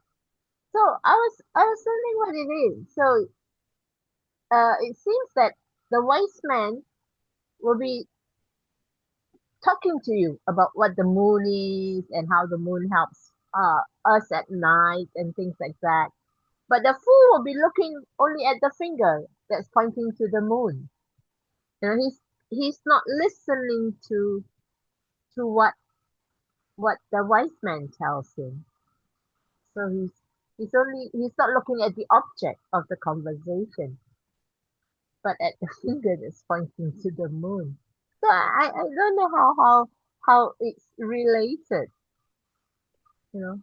B: So I was wondering what it is. So it seems that the wise man will be talking to you about what the moon is and how the moon helps us at night and things like that. But the fool will be looking only at the finger that's pointing to the moon. You know, he's not listening to what the wise man tells him. So he's not looking at the object of the conversation, but at the finger that's pointing to the moon. So I don't know how it's related, you know.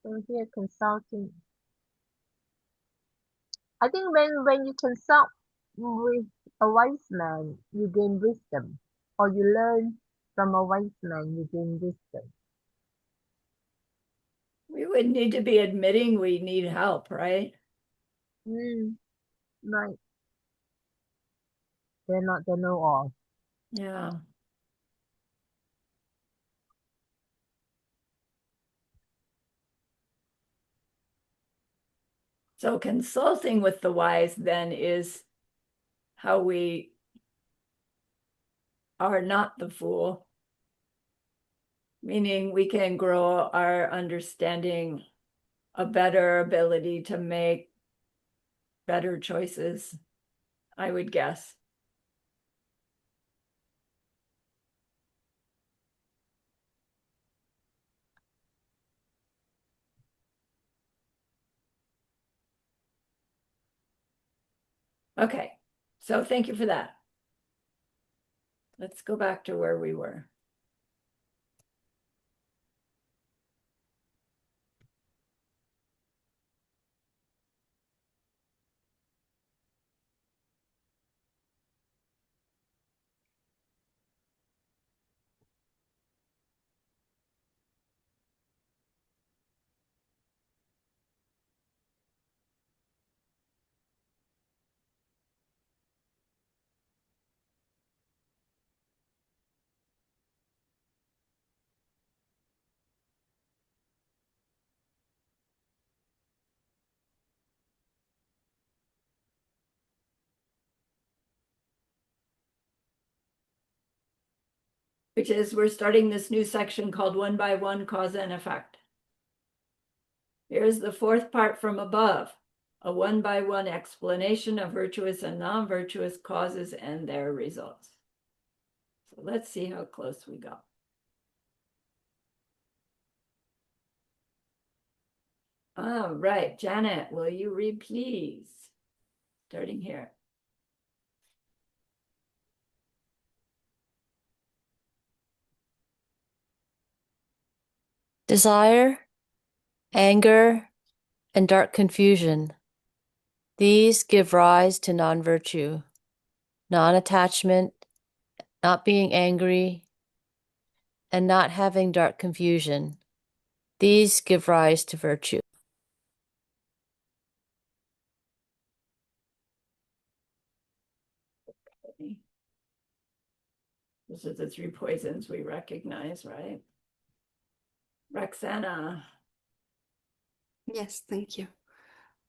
B: So here consulting. I think when you consult with a wise man, you gain wisdom, or you learn from a wise man, you gain wisdom.
A: We would need to be admitting we need help, right?
B: Right. They're not the know all.
A: Yeah. So consulting with the wise then is how we are not the fool, meaning we can grow our understanding, a better ability to make better choices, I would guess. Okay, so thank you for that. Let's go back to where we were. Which is we're starting this new section called One by One, Cause and Effect. Here's the fourth part from above, a one by one explanation of virtuous and non-virtuous causes and their results. So let's see how close we go. All right, Janet, will you read, please? Starting here.
C: Desire, anger, and dark confusion. These give rise to non-virtue, non-attachment, not being angry, and not having dark confusion. These give rise to virtue.
A: Okay. Those are the three poisons we recognize, right? Roxana.
D: Yes, thank you.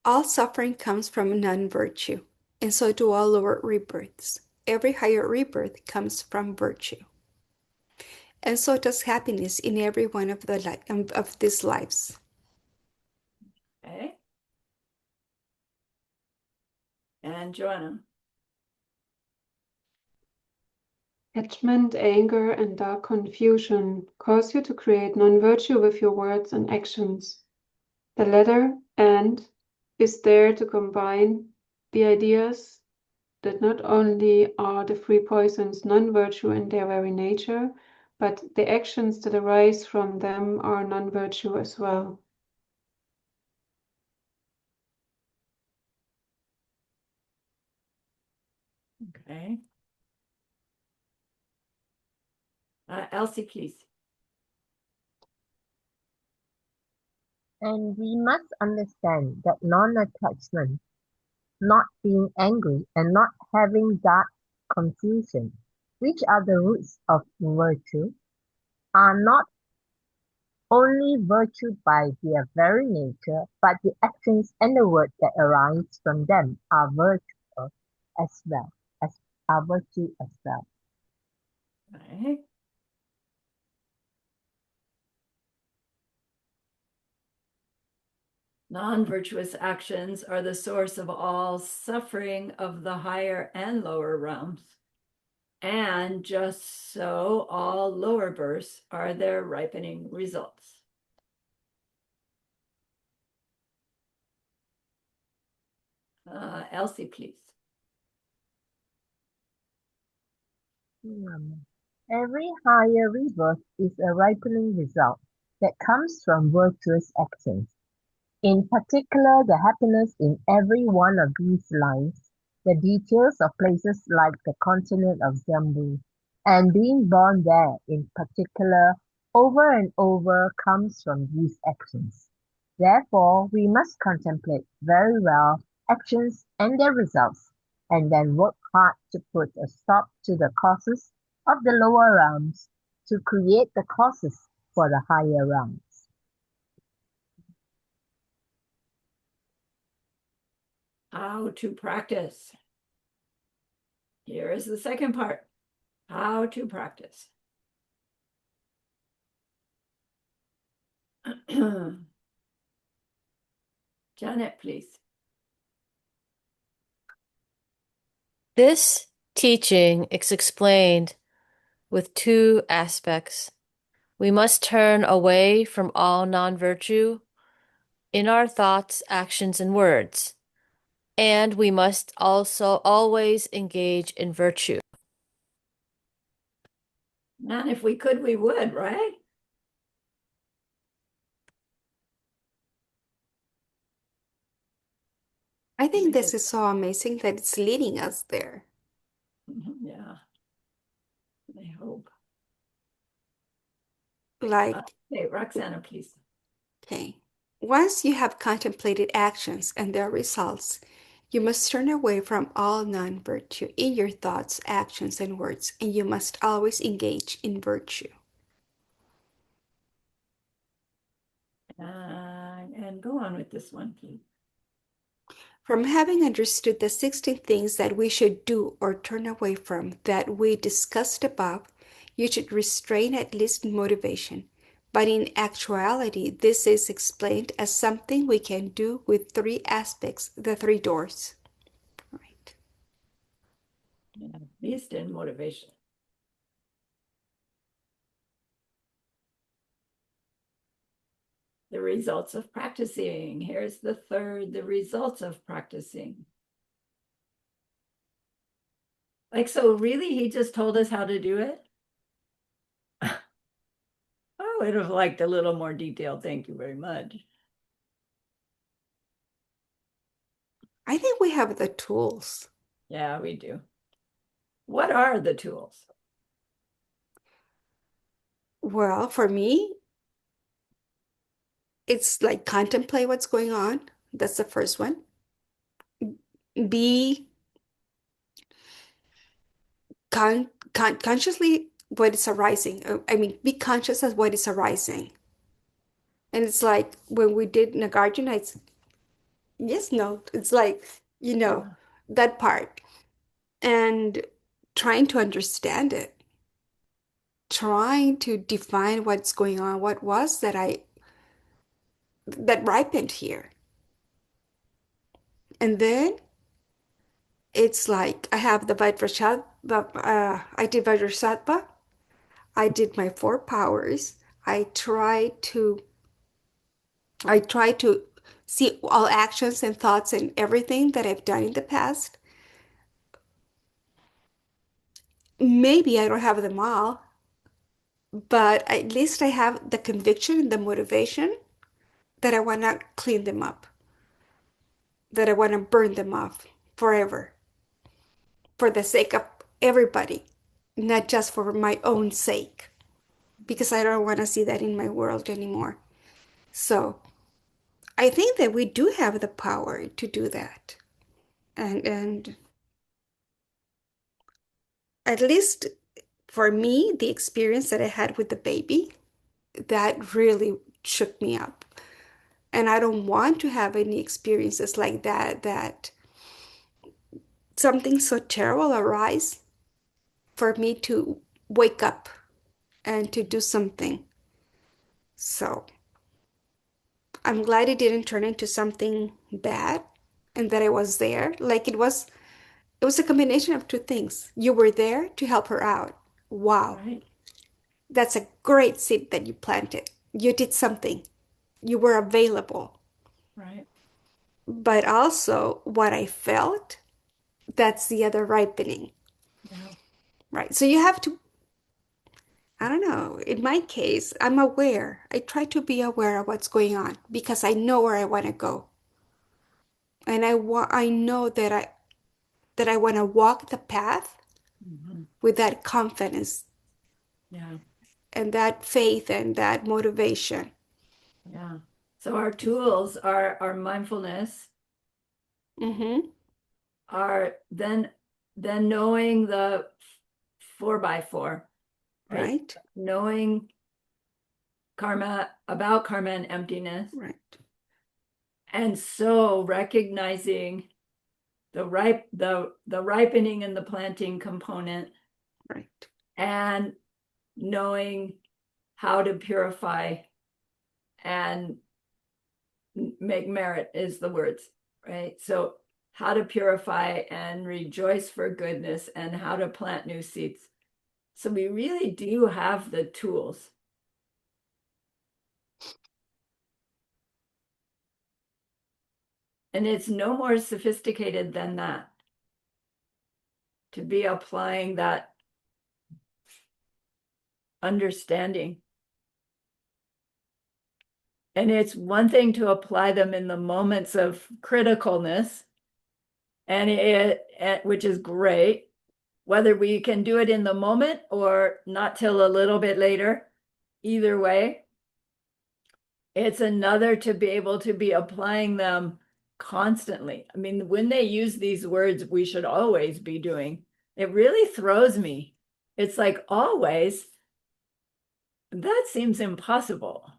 D: All suffering comes from non-virtue, and so do all lower rebirths. Every higher rebirth comes from virtue. And so does happiness in every one of of these lives.
A: Okay. And Joanna.
E: Attachment, anger, and dark confusion cause you to create non-virtue with your words and actions. The letter "and" is there to combine the ideas that not only are the three poisons non-virtue in their very nature, but the actions that arise from them are non-virtue as well.
A: Okay. Elsie, please.
B: And we must understand that non-attachment, not being angry, and not having that confusion, which are the roots of virtue, are not only virtue by their very nature, but the actions and the words that arise from them are virtue as well as are virtue as well.
A: Right. Non-virtuous actions are the source of all suffering of the higher and lower realms. And just so, all lower births are their ripening results. Elsie, please.
B: Every higher rebirth is a ripening result that comes from virtuous actions. In particular, the happiness in every one of these lives, the details of places like the continent of Jambu, and being born there in particular, over and over comes from these actions. Therefore, we must contemplate very well actions and their results, and then work hard to put a stop to the causes of the lower realms to create the causes for the higher realms.
A: How to practice. Here is the second part. How to practice. Janet, please.
C: This teaching is explained with two aspects. We must turn away from all non-virtue in our thoughts, actions, and words. And we must also always engage in virtue.
A: And if we could, we would, right?
D: I think this is so amazing that it's leading us there.
A: Yeah, I hope.
D: Like,
A: Okay, Roxana, please.
D: okay, once you have contemplated actions and their results, you must turn away from all non-virtue in your thoughts, actions, and words, and you must always engage in virtue.
A: And go on with this one, please.
D: From having understood the 16 things that we should do or turn away from that we discussed above, you should restrain at least motivation. But in actuality, this is explained as something we can do with three aspects, the three doors. Right.
A: Yeah, at least in motivation. The results of practicing. Here's the third, the results of practicing. Like, so really, he just told us how to do it? I would have liked a little more detail. Thank you very much.
D: I think we have the tools.
A: Yeah, we do. What are the tools?
D: Well, for me, it's like contemplate what's going on. That's the first one. Be consciously what is arising. I mean, be conscious of what is arising. And it's like when we did Nagarjuna, it's yes, no. It's like, that part. And trying to understand it, trying to define what's going on, what was that ripened here. And then it's like I have the Vajrasattva, I did Vajrasattva, I did my four powers. I try to see all actions and thoughts and everything that I've done in the past. Maybe I don't have them all, but at least I have the conviction and the motivation that I want to clean them up, that I want to burn them off forever for the sake of everybody, not just for my own sake. because I don't want to see that in my world anymore. So I think that we do have the power to do that. And at least for me, the experience that I had with the baby, that really shook me up. And I don't want to have any experiences like that, that something so terrible arise for me to wake up and to do something. So I'm glad it didn't turn into something bad and that I was there. Like it was a combination of two things. You were there to help her out. Wow.
A: Right,
D: That's a great seed that you planted. You did something. You were available.
A: right.
D: But also what I felt, that's the other ripening,
A: Yeah,
D: right? So you have to, I don't know, in my case, I'm aware. I try to be aware of what's going on because I know where I want to go. And I know that I want to walk the path
A: mhm,
D: with that confidence
A: yeah,
D: and that faith and that motivation.
A: yeah. So our tools are our mindfulness,
D: Mm-hmm.
A: are then knowing the 4x4, right?
D: Right?
A: Knowing karma, about karma and emptiness,
D: Right.
A: and so recognizing the ripening and the planting component,
D: Right.
A: and knowing how to purify and make merit is the words, right? So how to purify and rejoice for goodness and how to plant new seeds. So we really do have the tools. And it's no more sophisticated than that, to be applying that understanding. And it's one thing to apply them in the moments of criticalness, which is great. Whether we can do it in the moment or not till a little bit later, either way, it's another to be able to be applying them constantly. I mean, when they use these words, we should always be doing, it really throws me. It's like always, that seems impossible.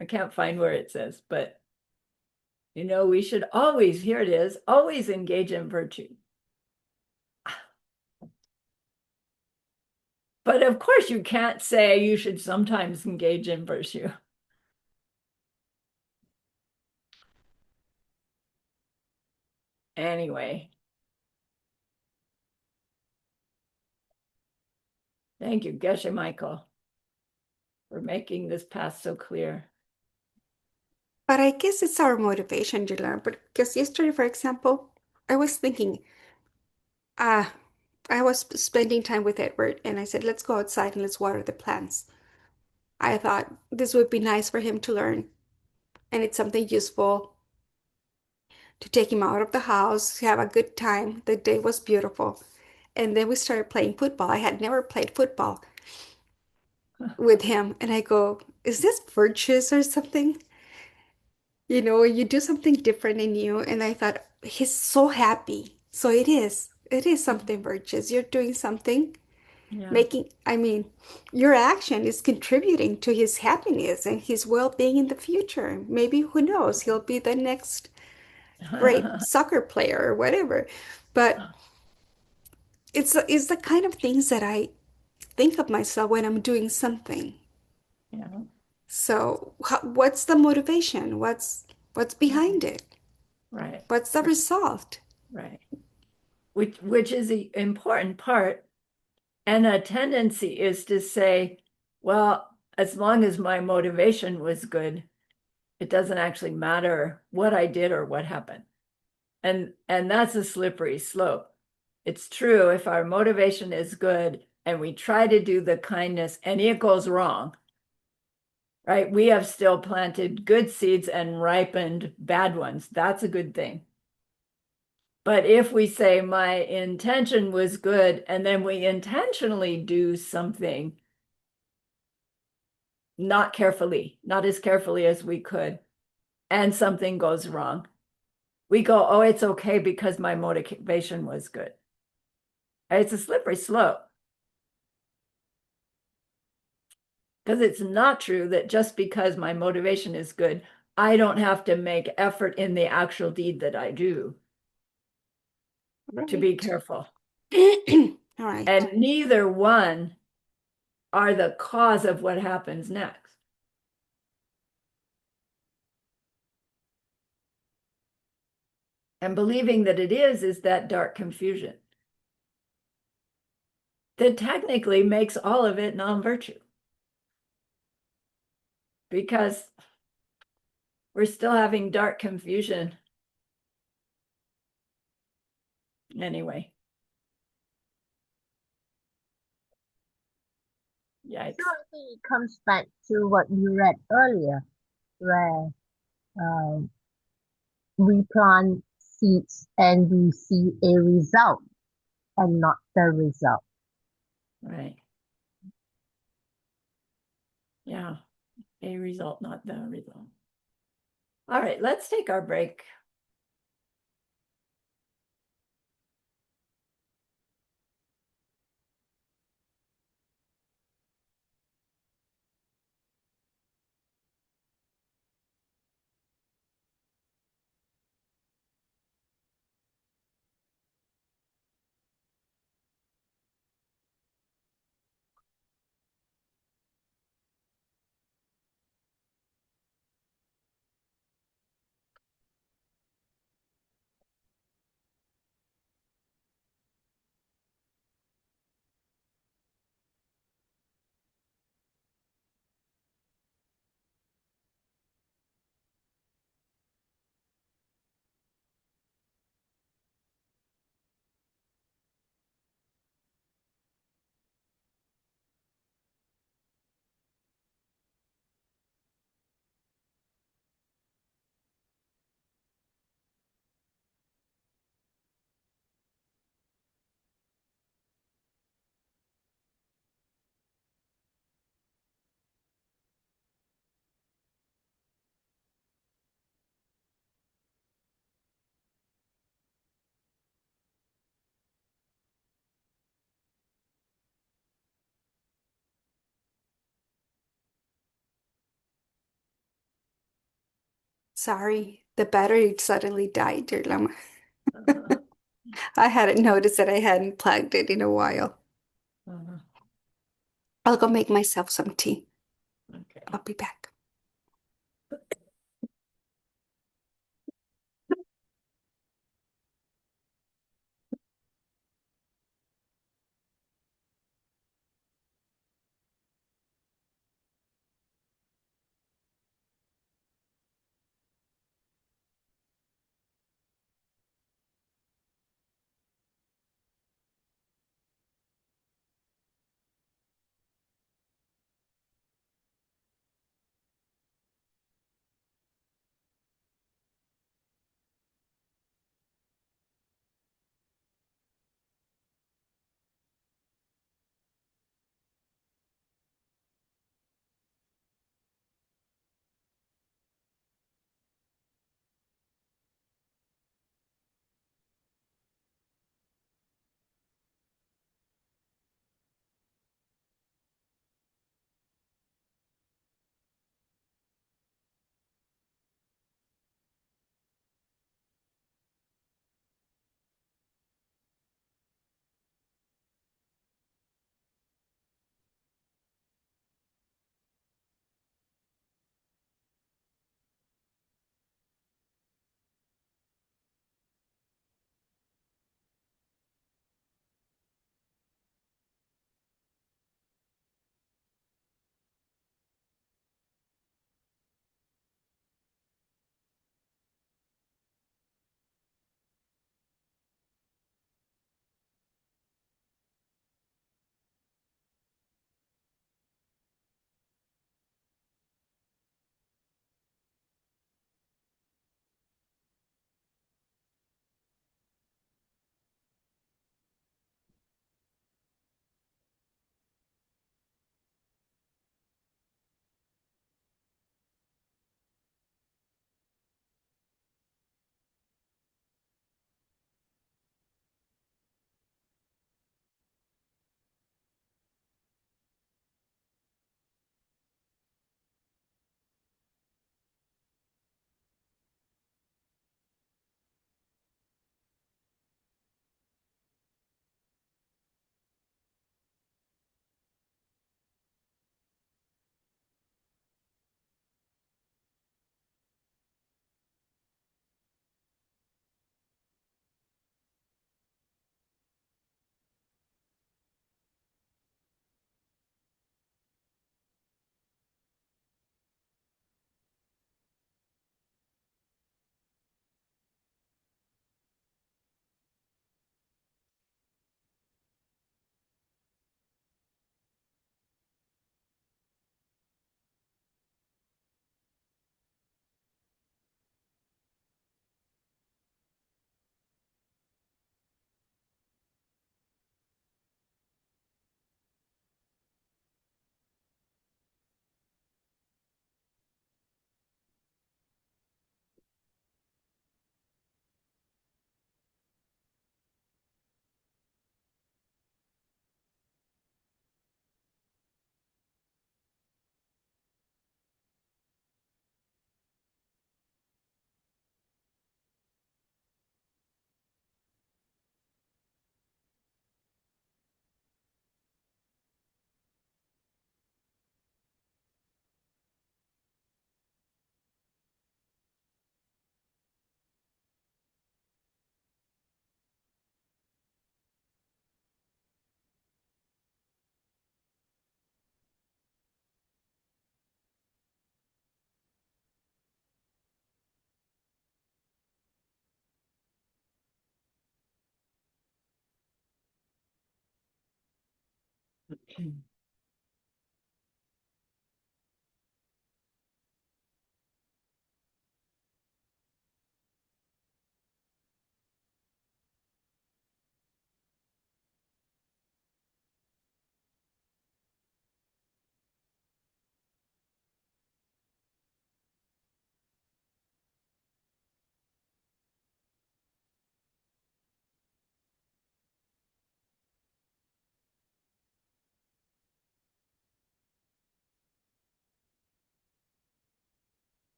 A: I can't find where it says, but we should always, here it is, always engage in virtue. But of course, you can't say you should sometimes engage in virtue. Anyway, thank you, Geshe Michael, for making this path so clear.
D: But I guess it's our motivation to learn. But because yesterday, for example, I was thinking, ah, I was spending time with Edward and I said, let's go outside and let's water the plants. I thought this would be nice for him to learn. And it's something useful to take him out of the house, have a good time. The day was beautiful. And then we started playing football. I had never played football with him. And I go, is this virtuous or something? You do something different in you. And I thought, he's so happy. So it is. It is something virtuous. You're doing something,
A: Yeah.
D: making, I mean, your action is contributing to his happiness and his well-being in the future. Maybe, who knows, he'll be the next great soccer player or whatever. But it's the kind of things that I think of myself when I'm doing something.
A: Yeah,
D: So, what's the motivation? What's behind it?
A: right,
D: What's the result?
A: right. Which is the important part. And a tendency is to say, well, as long as my motivation was good, it doesn't actually matter what I did or what happened. And that's a slippery slope. It's true, if our motivation is good and we try to do the kindness and it goes wrong, right? We have still planted good seeds and ripened bad ones. That's a good thing. But if we say my intention was good and then we intentionally do something not carefully, not as carefully as we could, and something goes wrong. We go, oh, it's okay because my motivation was good. It's a slippery slope. Because it's not true that just because my motivation is good, I don't have to make effort in the actual deed that I do to be careful.
D: All right.
A: And neither one are the cause of what happens next. And believing that it is that dark confusion that technically makes all of it non-virtue. Because we're still having dark confusion. Anyway. Yikes.
B: So I think it comes back to what you read earlier, where we plant seeds and we see a result and not the result.
A: Right. Yeah. A result, not the result. All right, let's take our break.
D: Sorry, the battery suddenly died, dear Lama.
A: Uh-huh.
D: I hadn't noticed that I hadn't plugged it in a while.
A: Uh-huh.
D: I'll go make myself some tea.
A: Okay.
D: I'll be back.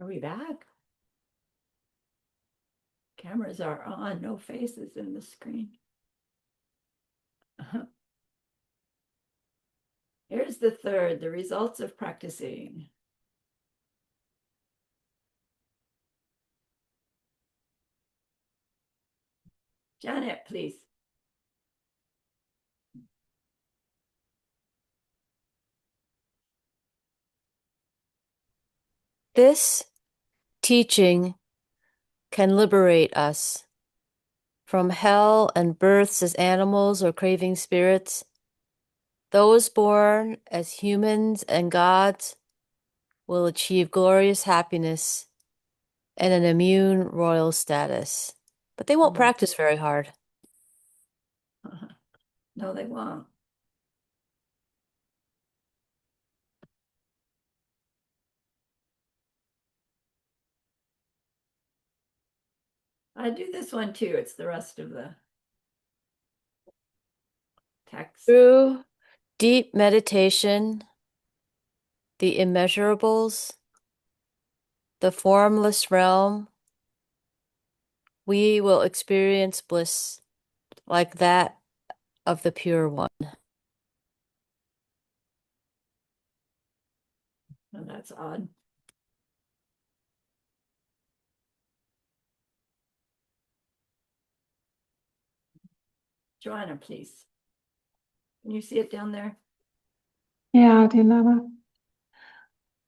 A: Are we back? Cameras are on, no faces in the screen. Here's the third, the results of practicing. Janet, please.
C: This teaching can liberate us from hell and births as animals or craving spirits. Those born as humans and gods will achieve glorious happiness and an immune royal status. But they won't practice very hard.
A: No, they won't. I do this one too. It's the rest of the text.
C: Through deep meditation, the immeasurables, the formless realm, we will experience bliss like that of the pure one.
A: Oh, that's odd. Joanna, please. Can you see it down there?
E: Yeah, dear Lover.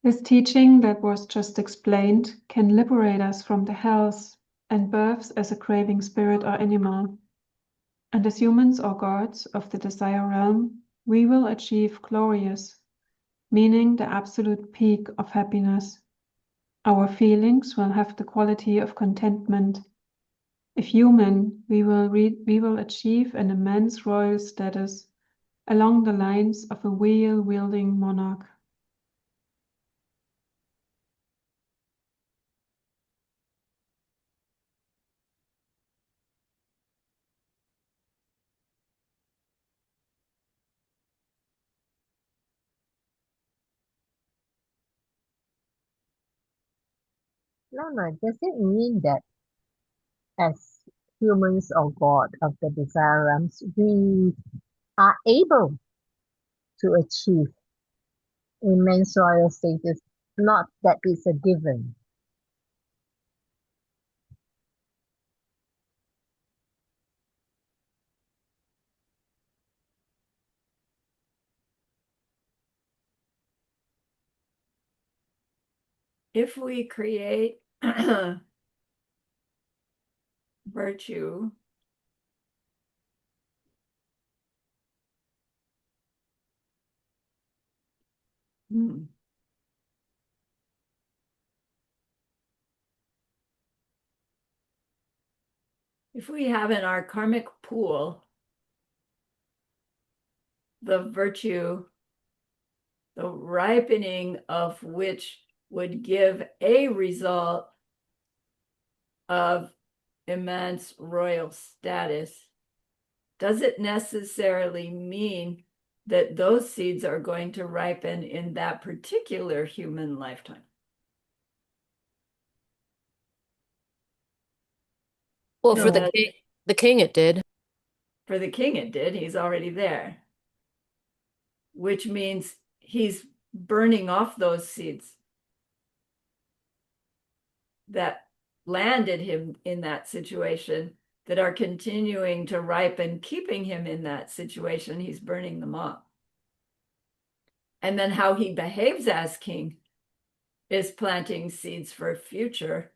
E: This teaching that was just explained can liberate us from the hells and births as a craving spirit or animal. And as humans or gods of the desire realm, we will achieve glorious, meaning the absolute peak of happiness. Our feelings will have the quality of contentment. If human, we will achieve an immense royal status along the lines of a wheel-wielding monarch.
B: Lama, does it mean that as humans or God of the desire realms, we are able to achieve immense royal status, not that it's a given?
A: If we create virtue, if we have in our karmic pool the virtue, the ripening of which would give a result of immense royal status, does it necessarily mean that those seeds are going to ripen in that particular human lifetime?
C: Well,
A: No,
C: for the king it did.
A: for the king it did. He's already there, which means he's burning off those seeds that landed him in that situation, that are continuing to ripen, keeping him in that situation. He's burning them off. And then how he behaves as king is planting seeds for future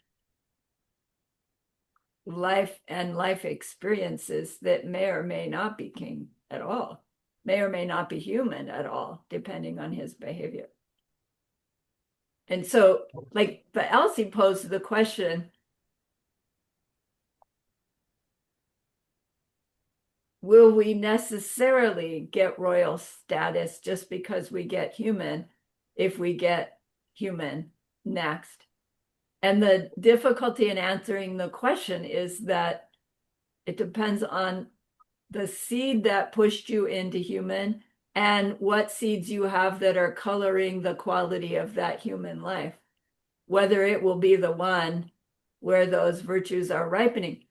A: life and life experiences that may or may not be king at all, may or may not be human at all, depending on his behavior. And so, but Elsie posed the question, will we necessarily get royal status just because we get human if we get human next? And the difficulty in answering the question is that it depends on the seed that pushed you into human and what seeds you have that are coloring the quality of that human life, whether it will be the one where those virtues are ripening.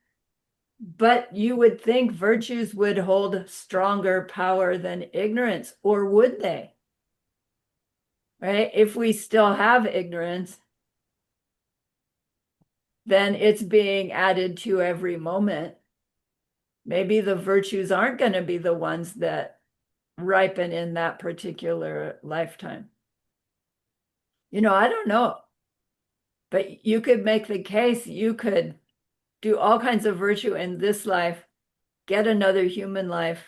A: But you would think virtues would hold stronger power than ignorance, or would they? Right? If we still have ignorance, then it's being added to every moment. Maybe the virtues aren't going to be the ones that ripen in that particular lifetime. I don't know. But you could make the case, you could do all kinds of virtue in this life, get another human life,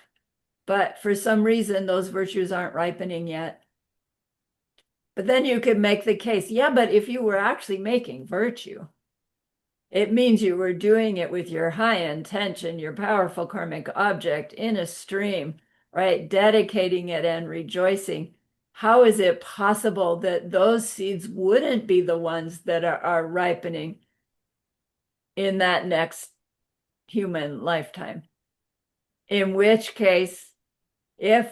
A: but for some reason, those virtues aren't ripening yet. But then you could make the case, yeah, but if you were actually making virtue, it means you were doing it with your high intention, your powerful karmic object in a stream, right? Dedicating it and rejoicing. How is it possible that those seeds wouldn't be the ones that are ripening in that next human lifetime? In which case, if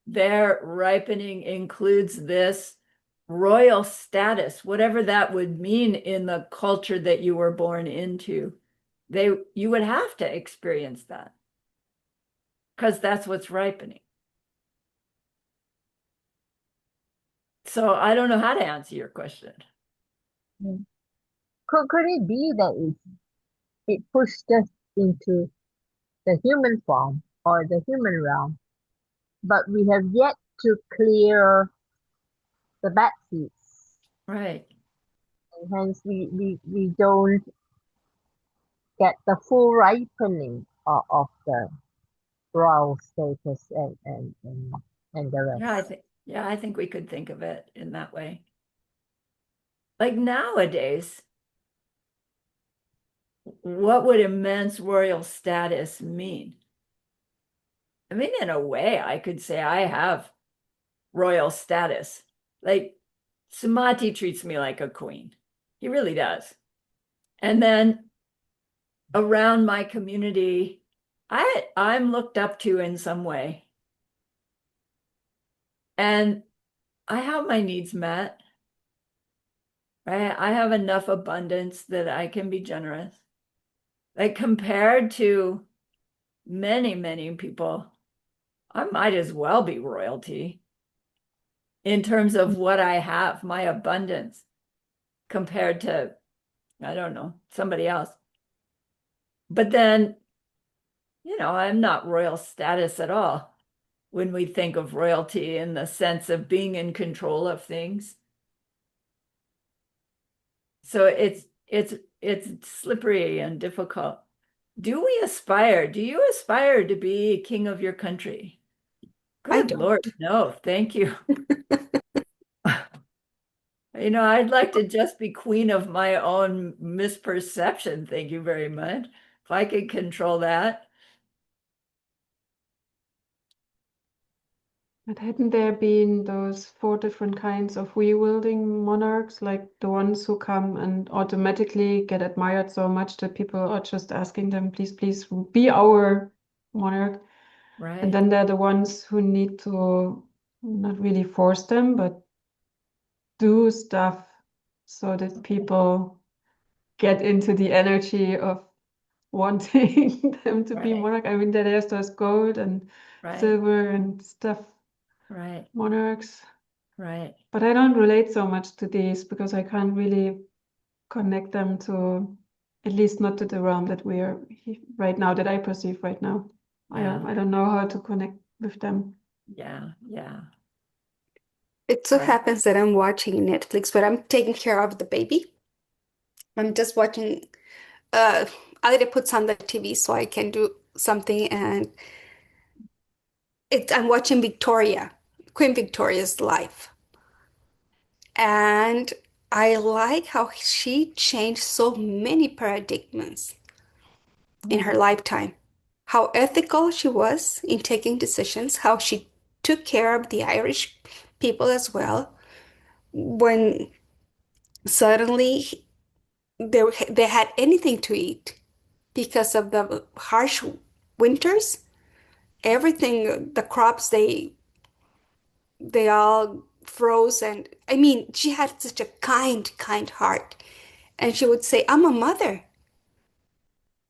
A: their ripening includes this royal status, whatever that would mean in the culture that you were born into, you would have to experience that because that's what's ripening. So I don't know how to answer your question.
B: Could it be that it pushed us into the human form or the human realm, but we have yet to clear the bad seeds,
A: Right.
B: and hence we don't get the full ripening of the royal status and the rest.
A: I think we could think of it in that way. Like nowadays, what would immense royal status mean? I mean, in a way, I could say I have royal status. Like Sumati treats me like a queen. He really does. And then around my community, I'm looked up to in some way. And I have my needs met. Right? I have enough abundance that I can be generous. Like compared to many, many people, I might as well be royalty in terms of what I have, my abundance, compared to, I don't know, somebody else. But then, I'm not royal status at all when we think of royalty in the sense of being in control of things. So it's slippery and difficult. Do you aspire to be king of your country?
D: I
A: Good
D: don't.
A: Lord, no, thank you. I'd like to just be queen of my own misperception. Thank you very much. If I could control that.
E: But hadn't there been those 4 different kinds of wielding monarchs, like the ones who come and automatically get admired so much that people are just asking them, please, please be our monarch. And
A: Right,
E: then there are the ones who need to not really force them, but do stuff so that people get into the energy of wanting them to be
A: right,
E: monarch. I mean, there's those gold and
A: right,
E: silver and stuff
A: right.
E: monarchs.
A: Right.
E: But I don't relate so much to these because I can't really connect them to, at least not to the realm that we are right now, that I perceive right now.
A: Yeah.
E: I don't know how to connect with them.
A: Yeah. Yeah.
D: It so
A: Right.
D: happens that I'm watching Netflix, but I'm taking care of the baby. I'm just watching, I need to put on the TV so I can do something, and I'm watching Victoria, Queen Victoria's life. And I like how she changed so many paradigms in
A: Oh,
D: her lifetime. How ethical she was in taking decisions, how she took care of the Irish people as well. When suddenly they had anything to eat because of the harsh winters, everything, the crops, they all froze. And I mean, she had such a kind heart. And she would say, I'm a mother.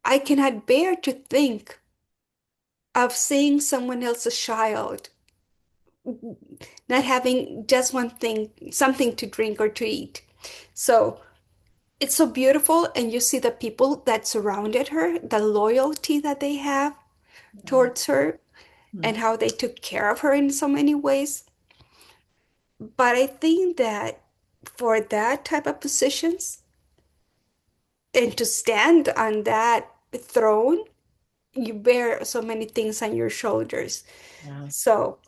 D: I cannot bear to think of seeing someone else's child not having just one thing, something to drink or to eat. So it's so beautiful. And you see the people that surrounded her, the loyalty that they have
A: yeah.
D: towards her,
A: Hmm.
D: and how they took care of her in so many ways. But I think that for that type of positions and to stand on that throne, you bear so many things on your shoulders.
A: Yeah.
D: So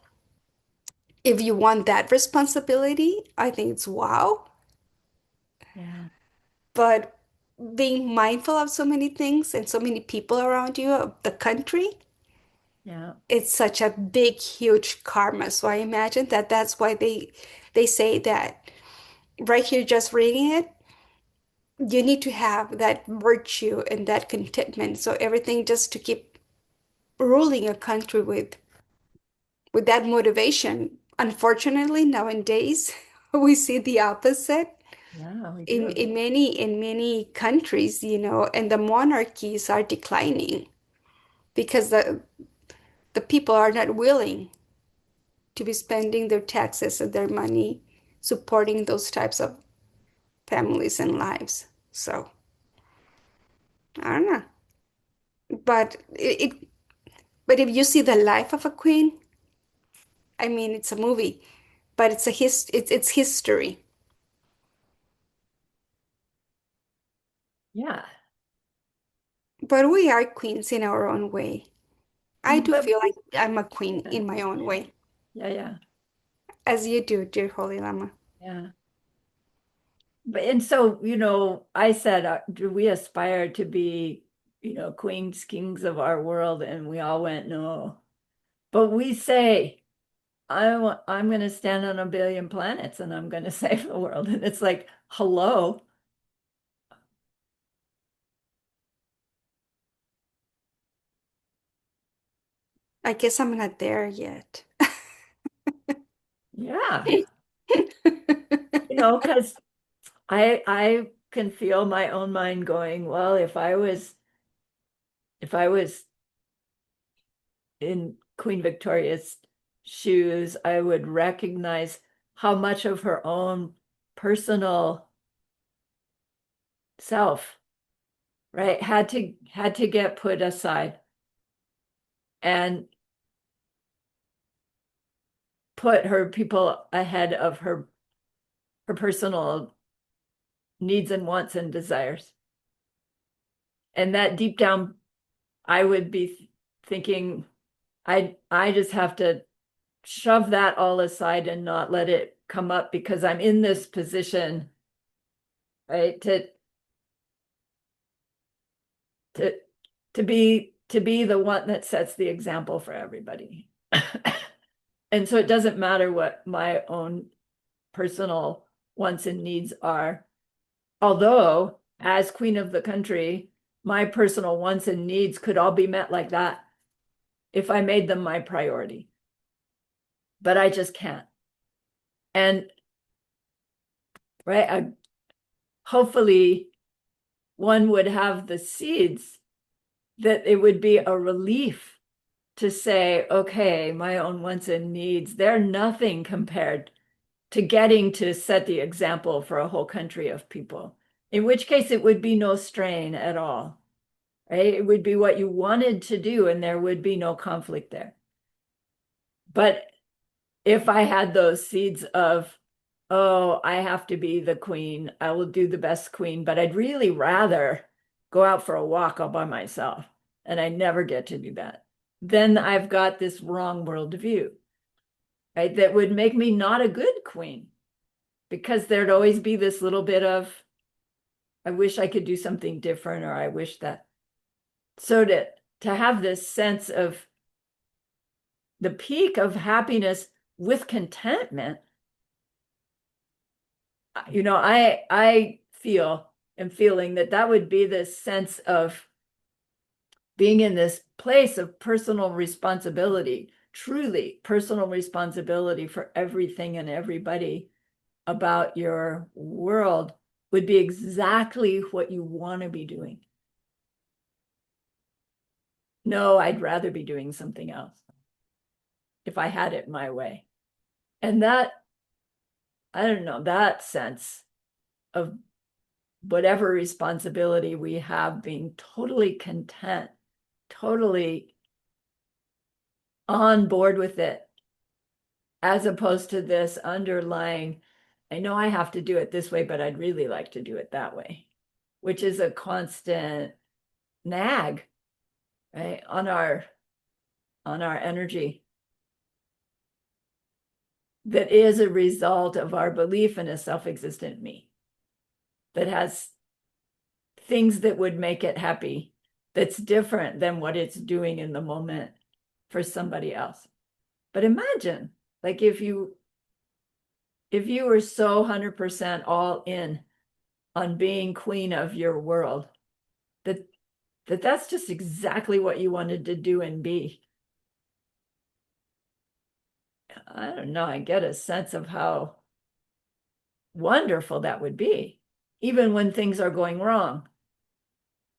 D: if you want that responsibility, I think it's wow.
A: Yeah.
D: But being mindful of so many things and so many people around you, of the country,
A: Yeah.
D: it's such a big, huge karma. So I imagine that that's why they say that right here, just reading it, you need to have that virtue and that contentment. So everything just to keep ruling a country with that motivation. Unfortunately, nowadays we see the opposite
A: Yeah, we
D: in
A: do.
D: many countries, and the monarchies are declining because the people are not willing to be spending their taxes and their money supporting those types of families and lives. So I don't know, but but if you see the life of a queen, I mean, it's a movie, but it's history.
A: Yeah.
D: But we are queens in our own way. I do
A: But
D: feel like I'm a queen
A: yeah.
D: in my own
A: Yeah.
D: way,
A: Yeah. Yeah.
D: as you do, dear Holy Lama.
A: Yeah. But and so, I said, do we aspire to be, queens, kings of our world? And we all went, no. But we say, I'm going to stand on a billion planets and I'm going to save the world. And it's like, hello.
D: I guess I'm not there yet.
A: Yeah. Because I can feel my own mind going, well, if I was in Queen Victoria's shoes, I would recognize how much of her own personal self, right, had to get put aside and put her people ahead of her personal needs and wants and desires. And that deep down, I would be thinking, I just have to shove that all aside and not let it come up because I'm in this position, right? To to be the one that sets the example for everybody. And so it doesn't matter what my own personal wants and needs are. Although, as queen of the country, my personal wants and needs could all be met like that if I made them my priority. But I just can't. And right, hopefully one would have the seeds that it would be a relief to say, okay, my own wants and needs, they're nothing compared to getting to set the example for a whole country of people, in which case it would be no strain at all, right? It would be what you wanted to do, and there would be no conflict there. But if I had those seeds of, oh, I have to be the queen, I will do the best queen, but I'd really rather go out for a walk all by myself, and I never get to do that, then I've got this wrong worldview, right? That would make me not a good queen, because there'd always be this little bit of, I wish I could do something different, or I wish that. So to have this sense of the peak of happiness with contentment, I feel and feeling that would be this sense of being in this place of personal responsibility, truly personal responsibility for everything and everybody about your world, would be exactly what you want to be doing. No, I'd rather be doing something else if I had it my way. And that, I don't know, that sense of whatever responsibility we have, being totally content, totally on board with it, as opposed to this underlying, I know I have to do it this way, but I'd really like to do it that way, which is a constant nag, right, on our energy, that is a result of our belief in a self-existent me that has things that would make it happy, that's different than what it's doing in the moment for somebody else. But imagine, like, if you were so 100% all in on being queen of your world, that's just exactly what you wanted to do and be. I don't know, I get a sense of how wonderful that would be. Even when things are going wrong,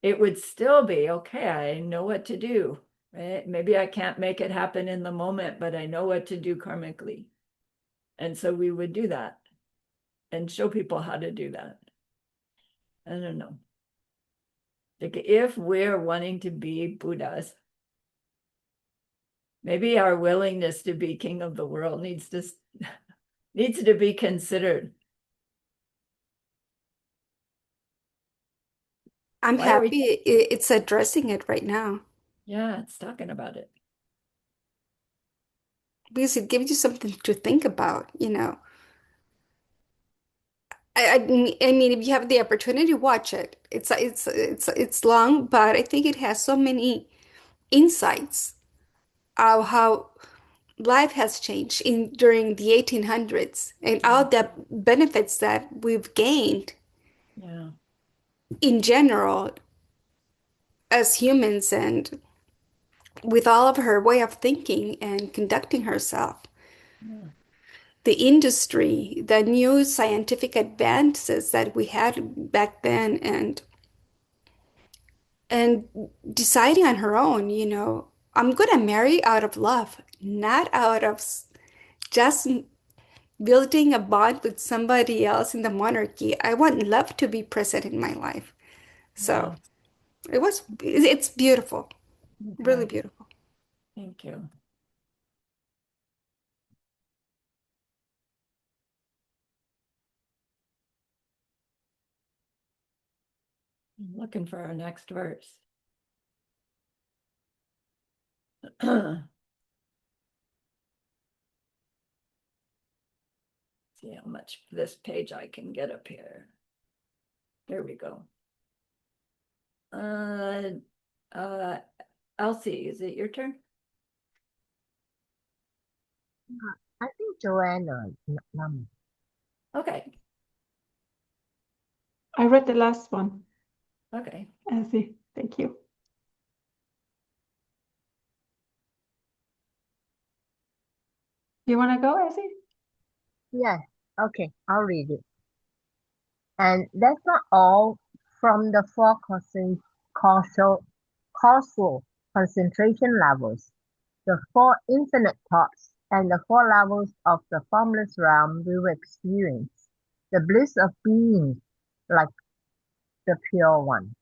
A: it would still be okay. I know what to do, right? Maybe I can't make it happen in the moment, but I know what to do karmically. And so we would do that and show people how to do that. I don't know. Like, if we're wanting to be Buddhas, maybe our willingness to be king of the world needs to be considered.
D: I'm
A: Why are we?
D: happy it's addressing it right now
A: Yeah, it's talking about it.
D: because it gives you something to think about, you know. I mean, if you have the opportunity, watch it. It's long, but I think it has so many insights of how life has changed in during the 1800s and all the benefits that we've gained
A: Yeah,
D: in general as humans and with all of her way of thinking and conducting herself.
A: yeah,
D: The industry, the new scientific advances that we had back then, and deciding on her own, you know, I'm gonna marry out of love, not out of just building a bond with somebody else in the monarchy. I want love to be present in my life. So
A: yeah.
D: it's beautiful, really
A: Okay,
D: beautiful.
A: thank you. I'm looking for our next verse. See how much this page I can get up here. There we go. Uh, Elsie, is it your turn?
B: I think Joanna,
A: Okay,
E: I read the last one,
A: okay.
E: Elsie. Thank you. You want to go, Elsie?
B: yeah, okay, I'll read it. And that's not all from the four causal concentration levels, the four infinite thoughts, and the four levels of the formless realm we will experience, the bliss of being like the pure one.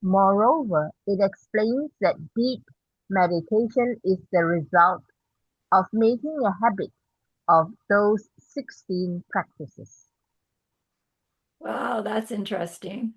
B: Moreover, it explains that deep meditation is the result of making a habit of those 16 practices.
A: Wow, that's interesting.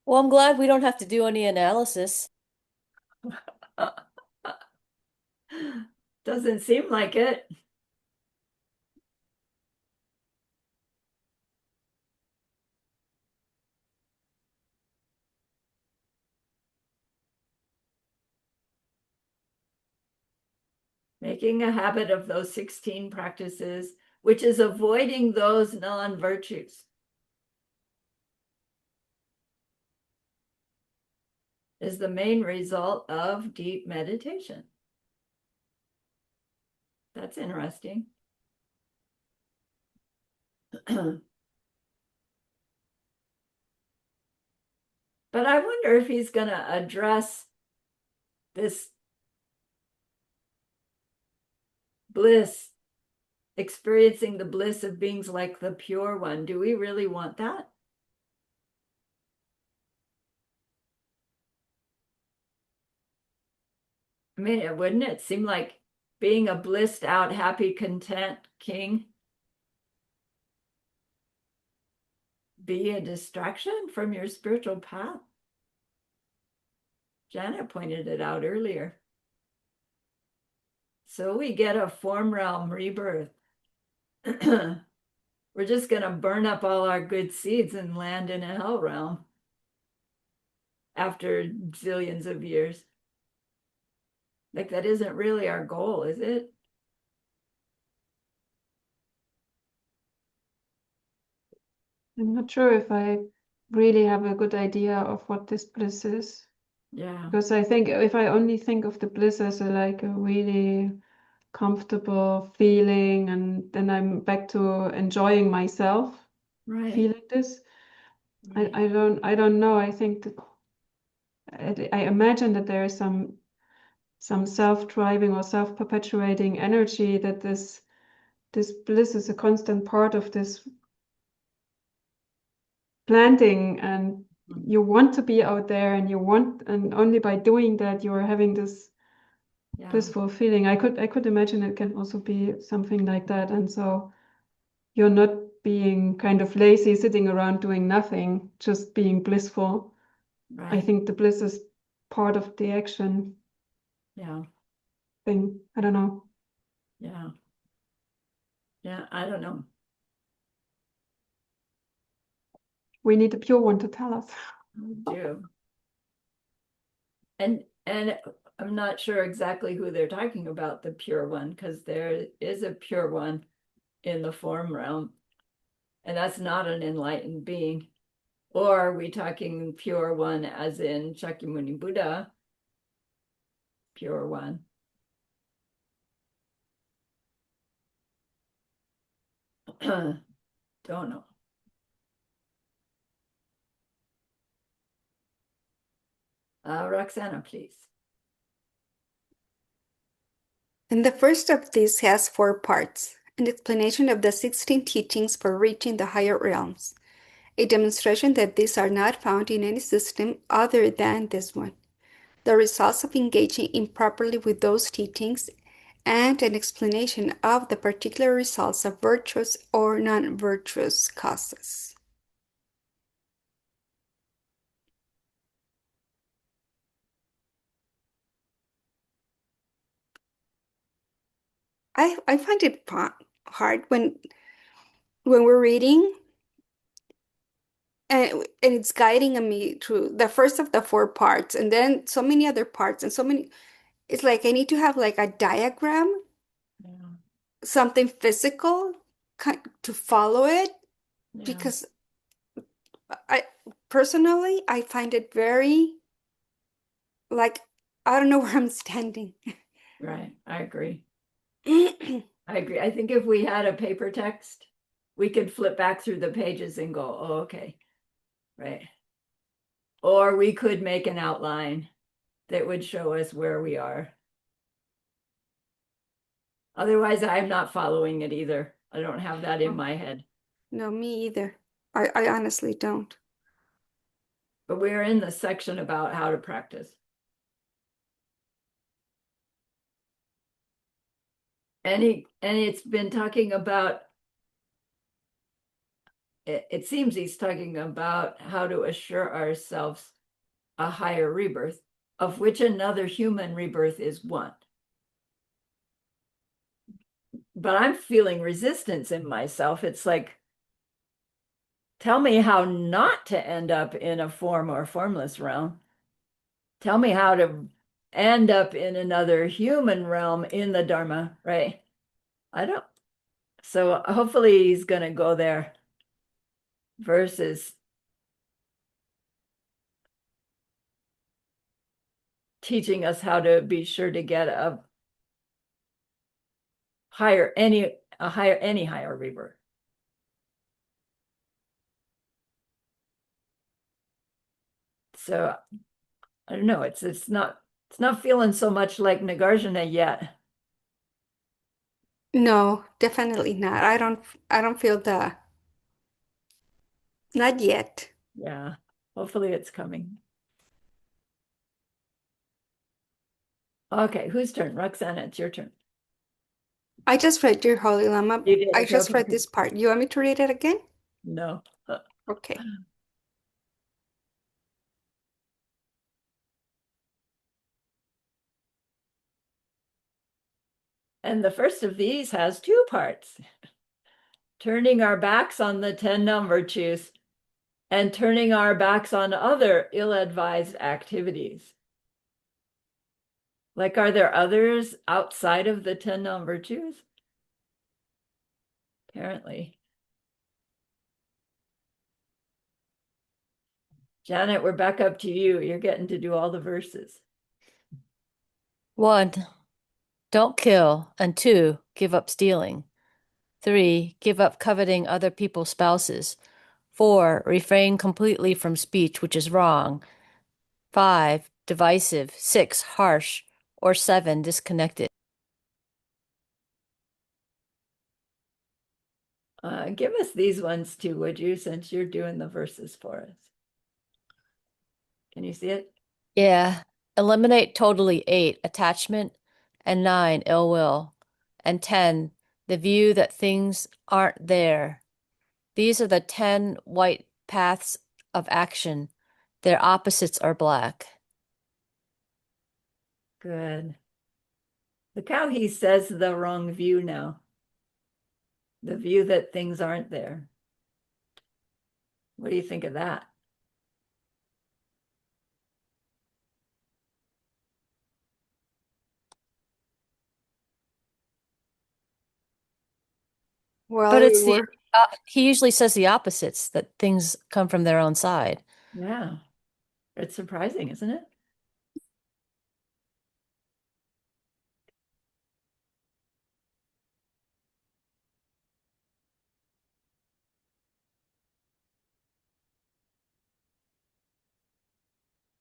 C: Well, I'm glad we don't have to do any analysis.
A: Doesn't seem like it. Making a habit of those 16 practices, which is avoiding those non-virtues, is the main result of deep meditation. That's interesting. But I wonder if he's going to address this bliss, experiencing the bliss of beings like the pure one. Do we really want that? I mean, wouldn't it seem like being a blissed out, happy, content king be a distraction from your spiritual path? Janet pointed it out earlier. So we get a form realm rebirth. We're just going to burn up all our good seeds and land in a hell realm after zillions of years. Like, that isn't really our goal, is it?
E: I'm not sure if I really have a good idea of what this bliss is.
A: Yeah,
E: Because I think if I only think of the bliss as like a really comfortable feeling, and then I'm back to enjoying myself,
A: right.
E: feeling this.
A: Right.
E: I don't know. I think that I imagine that there is some self-driving or self-perpetuating energy, that this bliss is a constant part of this planting, and you want to be out there, and and only by doing that you are having this
A: Yeah,
E: blissful feeling. I could imagine it can also be something like that, and so you're not being kind of lazy sitting around doing nothing, just being blissful. I
A: right.
E: think the bliss is part of the action
A: Yeah,
E: thing. I don't know.
A: yeah. Yeah, I don't know.
E: We need a pure one to tell us.
A: We do. And I'm not sure exactly who they're talking about, the pure one, because there is a pure one in the form realm, and that's not an enlightened being. Or are we talking pure one as in Shakyamuni Buddha, pure one? Don't know. Roxana, please.
D: And the first of these has four parts: an explanation of the 16 teachings for reaching the higher realms, a demonstration that these are not found in any system other than this one, the results of engaging improperly with those teachings, and an explanation of the particular results of virtuous or non-virtuous causes. I find it hard when we're reading, and it's guiding me through the first of the four parts, and then so many other parts, and so many. It's like I need to have like a diagram,
A: Yeah,
D: something physical to follow it,
A: yeah,
D: because I personally, I find it very, like, I don't know where I'm standing.
A: Right, I agree. I agree. I think if we had a paper text, we could flip back through the pages and go, oh, okay, right. Or we could make an outline that would show us where we are. Otherwise, I'm not following it either. I don't have that in my head.
D: No, me either. I honestly don't.
A: But we're in the section about how to practice. And it's been talking about, it seems he's talking about how to assure ourselves a higher rebirth, of which another human rebirth is one. But I'm feeling resistance in myself. It's like, tell me how not to end up in a form or formless realm. Tell me how to end up in another human realm in the Dharma, right? I don't. So hopefully he's going to go there versus teaching us how to be sure to get a any higher rebirth. So I don't know. It's not feeling so much like Nagarjuna yet.
D: No, definitely not. I don't feel not yet.
A: Yeah. Hopefully it's coming. Okay, whose turn? Roxana, it's your turn.
D: I just read Dear Holy Lama.
A: You did.
D: I
A: Okay,
D: just
A: okay,
D: read
A: okay.
D: this part. You want me to read it again?
A: No.
D: Okay.
A: And the first of these has two parts. Turning our backs on the 10 non-virtues and turning our backs on other ill-advised activities. Like, are there others outside of the 10 non-virtues? Apparently. Janet, we're back up to you. You're getting to do all the verses.
C: 1. Don't kill. And 2. Give up stealing. 3. Give up coveting other people's spouses. 4. Refrain completely from speech which is wrong. 5. Divisive. 6. Harsh. Or 7. Disconnected.
A: Give us these ones too, would you, since you're doing the verses for us. Can you see it?
C: Yeah. Eliminate totally 8. Attachment. And 9. Ill will. And 10. The view that things aren't there. These are the 10 white paths of action. Their opposites are black.
A: Good. Look how he says the wrong view now. The view that things aren't there. What do you think of that?
D: Well,
C: But it's
D: we're
C: he usually says the opposites, that things come from their own side.
A: Yeah. It's surprising, isn't it?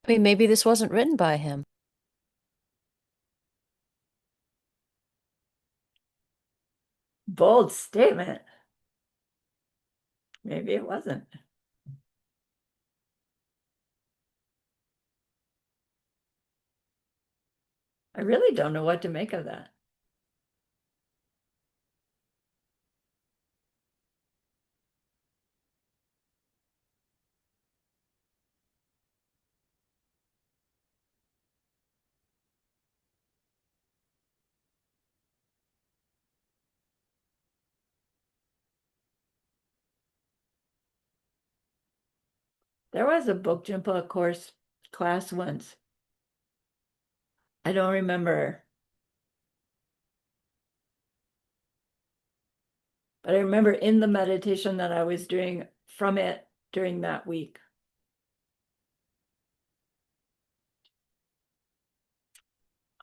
C: I mean, maybe this wasn't written by him.
A: Bold statement. Maybe it wasn't. I really don't know what to make of that. There was a book Jimpa course class once. I don't remember. But I remember in the meditation that I was doing from it during that week,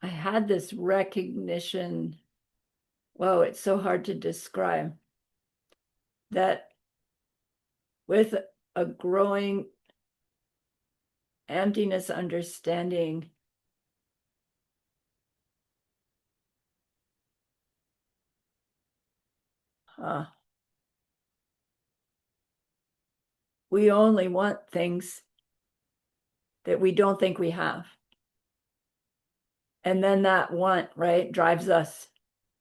A: I had this recognition. Whoa, it's so hard to describe that with a growing emptiness understanding, we only want things that we don't think we have. And then that want, right, drives us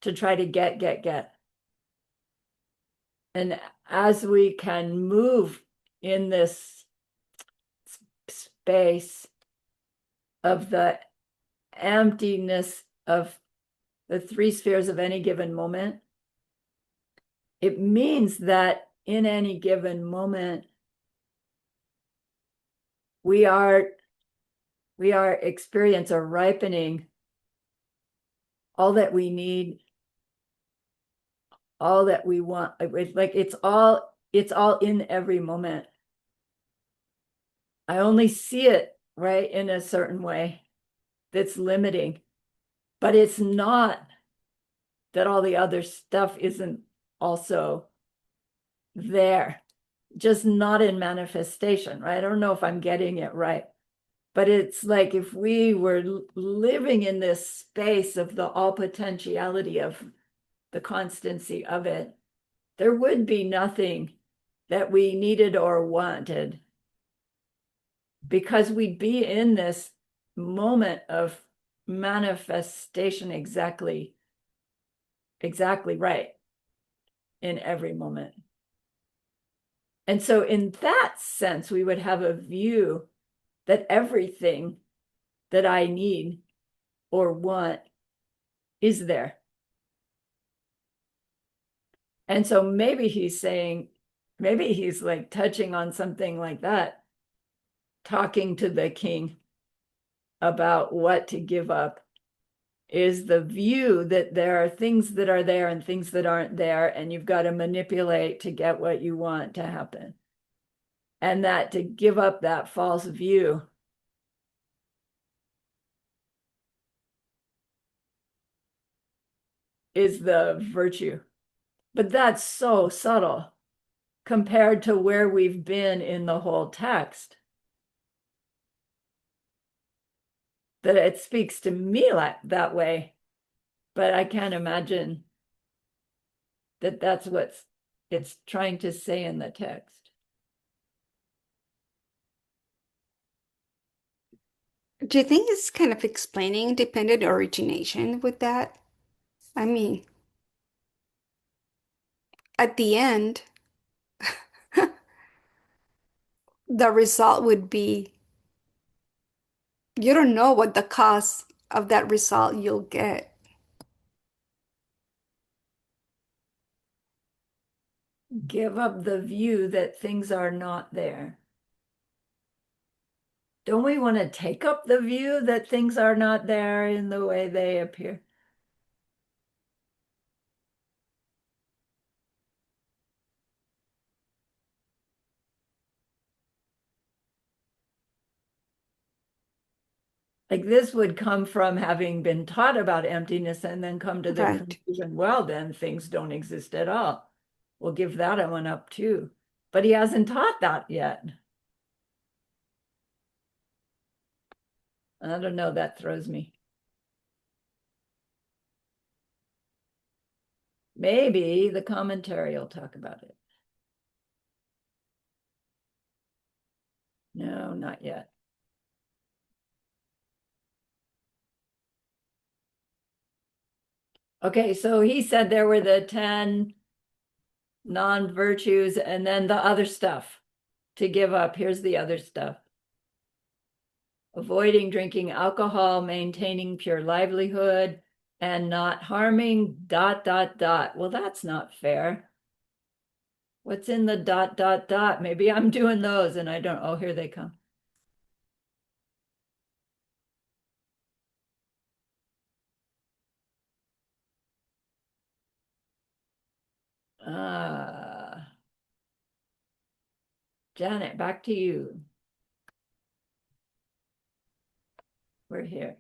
A: to try to get. And as we can move in this space of the emptiness of the three spheres of any given moment, it means that in any given moment, we are experience or ripening all that we need, all that we want. Like it's all in every moment. I only see it, right, in a certain way that's limiting, but it's not that all the other stuff isn't also there, just not in manifestation, right? I don't know if I'm getting it right, but it's like if we were living in this space of the all potentiality of the constancy of it, there would be nothing that we needed or wanted, because we'd be in this moment of manifestation exactly right in every moment. And so in that sense, we would have a view that everything that I need or want is there. And so maybe he's like touching on something like that, talking to the king about what to give up, is the view that there are things that are there and things that aren't there, and you've got to manipulate to get what you want to happen. And that to give up that false view is the virtue. But that's so subtle compared to where we've been in the whole text, that it speaks to me like that way. But I can't imagine that that's what it's trying to say in the text.
D: Do you think it's kind of explaining dependent origination with that? I mean, at the end, the result would be you don't know what the cost of that result you'll get.
A: Give up the view that things are not there. Don't we want to take up the view that things are not there in the way they appear? Like this would come from having been taught about emptiness and then come to the
D: Right.
A: conclusion, well, then things don't exist at all. We'll give that one up too. But he hasn't taught that yet. I don't know, that throws me. Maybe the commentary will talk about it. No, not yet. Okay, so he said there were the 10 non-virtues and then the other stuff to give up. Here's the other stuff. Avoiding drinking alcohol, maintaining pure livelihood, and not harming ... Well, that's not fair. What's in the ... Maybe I'm doing those and I don't. Oh, here they come. Janet, back to you. We're here.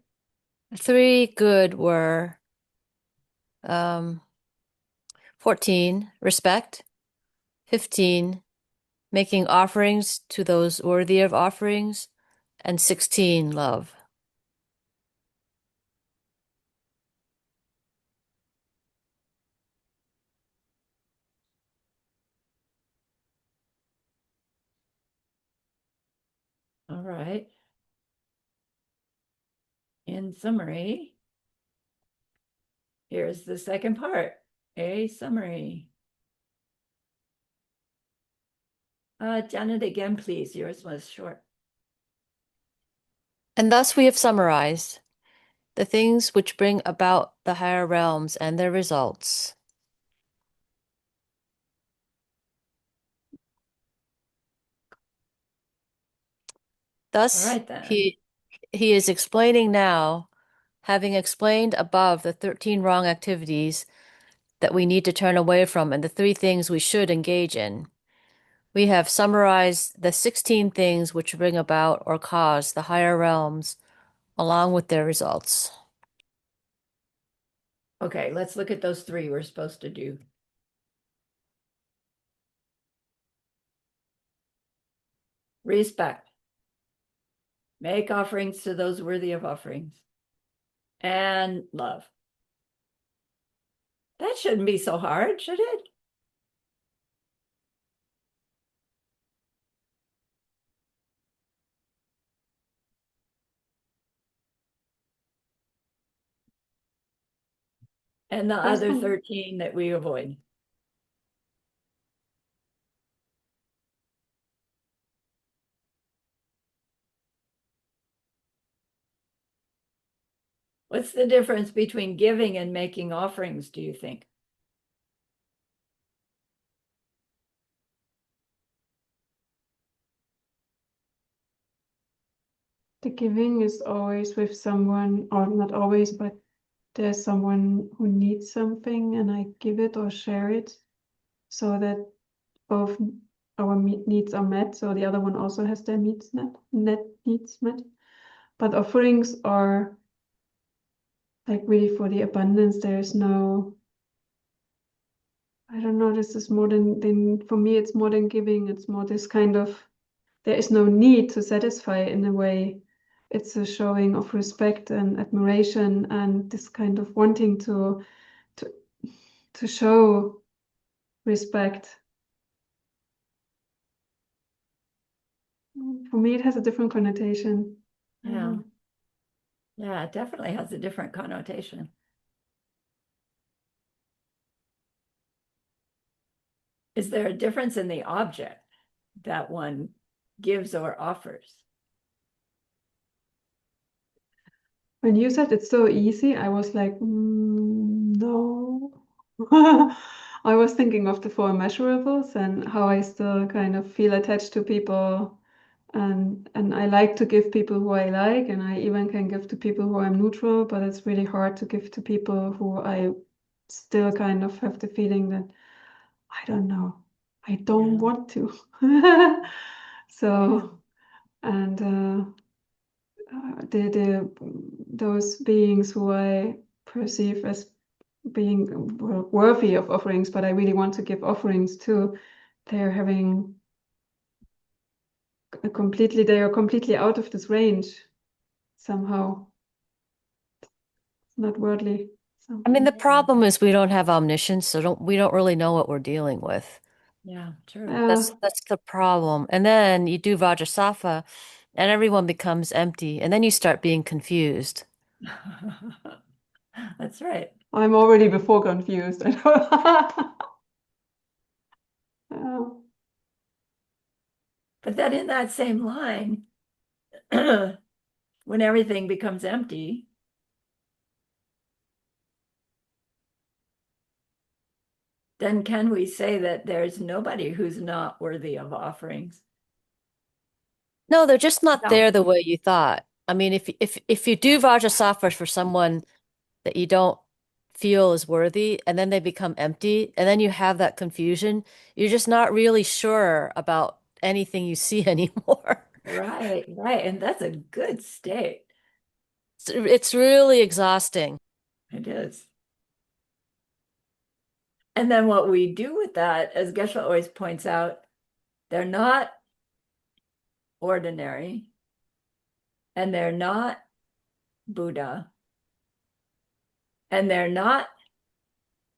C: Three good were 14, respect, 15, making offerings to those worthy of offerings, and 16, love.
A: All right. In summary, here's the second part, a summary. Janet, again, please. Yours was short.
C: And thus we have summarized the things which bring about the higher realms and their results.
A: All
C: Thus,
A: right, then.
C: he is explaining now, having explained above the 13 wrong activities that we need to turn away from and the 3 things we should engage in. We have summarized the 16 things which bring about or cause the higher realms along with their results.
A: Okay, let's look at those 3 we're supposed to do. Respect. Make offerings to those worthy of offerings. And love. That shouldn't be so hard, should it? And the
E: First
A: other
E: one,
A: 13 that we avoid. What's the difference between giving and making offerings, do you think?
E: the giving is always with someone, or not always, but there's someone who needs something and I give it or share it so that both our needs are met. So the other one also has their needs needs met. But offerings are like really for the abundance. There's no, I don't know, this is more than for me, it's more than giving. It's more this kind of, there is no need to satisfy in a way. It's a showing of respect and admiration and this kind of wanting to to show respect. For me, it has a different connotation.
A: Yeah. Yeah, it definitely has a different connotation. Is there a difference in the object that one gives or offers?
E: When you said it's so easy, I was like, no. I was thinking of the 4 immeasurables and how I still kind of feel attached to people, and I like to give people who I like, and I even can give to people who I'm neutral, but it's really hard to give to people who I still kind of have the feeling that I don't know, I don't
A: Yeah.
E: want to.
A: Yeah.
E: So, and the those beings who I perceive as being worthy of offerings, but I really want to give offerings to, they're having they are completely out of this range somehow. It's not worldly. So
C: I mean, the
A: Yeah.
C: problem is we don't have omniscience, so we don't really know what we're dealing with.
A: Yeah, true.
C: That's the problem. And then you do Vajrasattva and everyone becomes empty, and then you start being confused.
A: That's right.
E: I'm already before confused.
A: But then in that same line, when everything becomes empty, then can we say that there's nobody who's not worthy of offerings?
C: No, they're just not
A: No.
C: there the way you thought. I mean, if you do Vajrasattva for someone that you don't feel is worthy, and then they become empty, and then you have that confusion, you're just not really sure about anything you see anymore.
A: Right, right. And that's a good state.
C: It's really exhausting.
A: It is. And then what we do with that, as Geshe always points out, they're not ordinary and they're not Buddha and they're not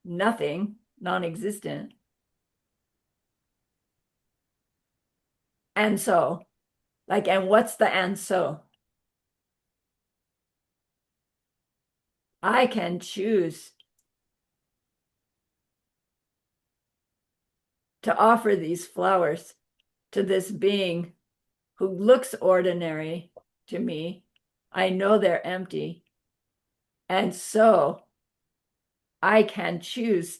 A: nothing, non-existent. And so, like, and what's the and so? I can choose to offer these flowers to this being who looks ordinary to me. I know they're empty. And so I can choose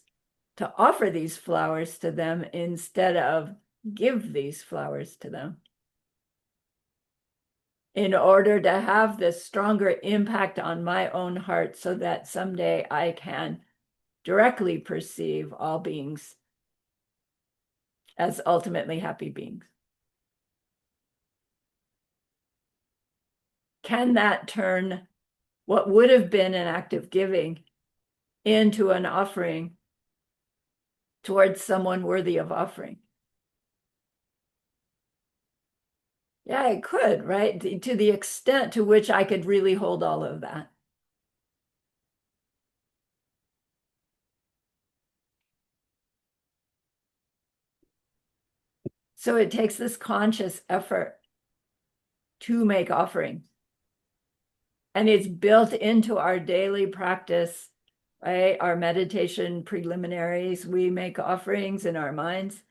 A: to offer these flowers to them instead of give these flowers to them in order to have this stronger impact on my own heart so that someday I can directly perceive all beings as ultimately happy beings. Can that turn what would have been an act of giving into an offering towards someone worthy of offering? Yeah, it could, right? To the extent to which I could really hold all of that. So it takes this conscious effort to make offerings. And it's built into our daily practice, right? Our meditation preliminaries, we make offerings in our minds.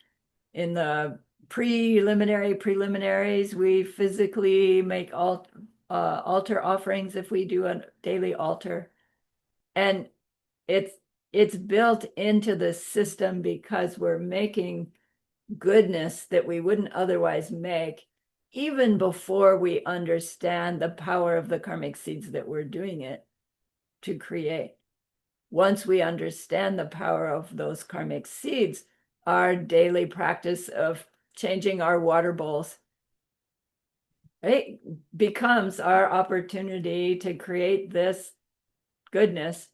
A: In the preliminaries, we physically make altar offerings if we do a daily altar. And it's built into the system because we're making goodness that we wouldn't otherwise make, even before we understand the power of the karmic seeds that we're doing it to create. Once we understand the power of those karmic seeds, our daily practice of changing our water bowls, right, becomes our opportunity to create this goodness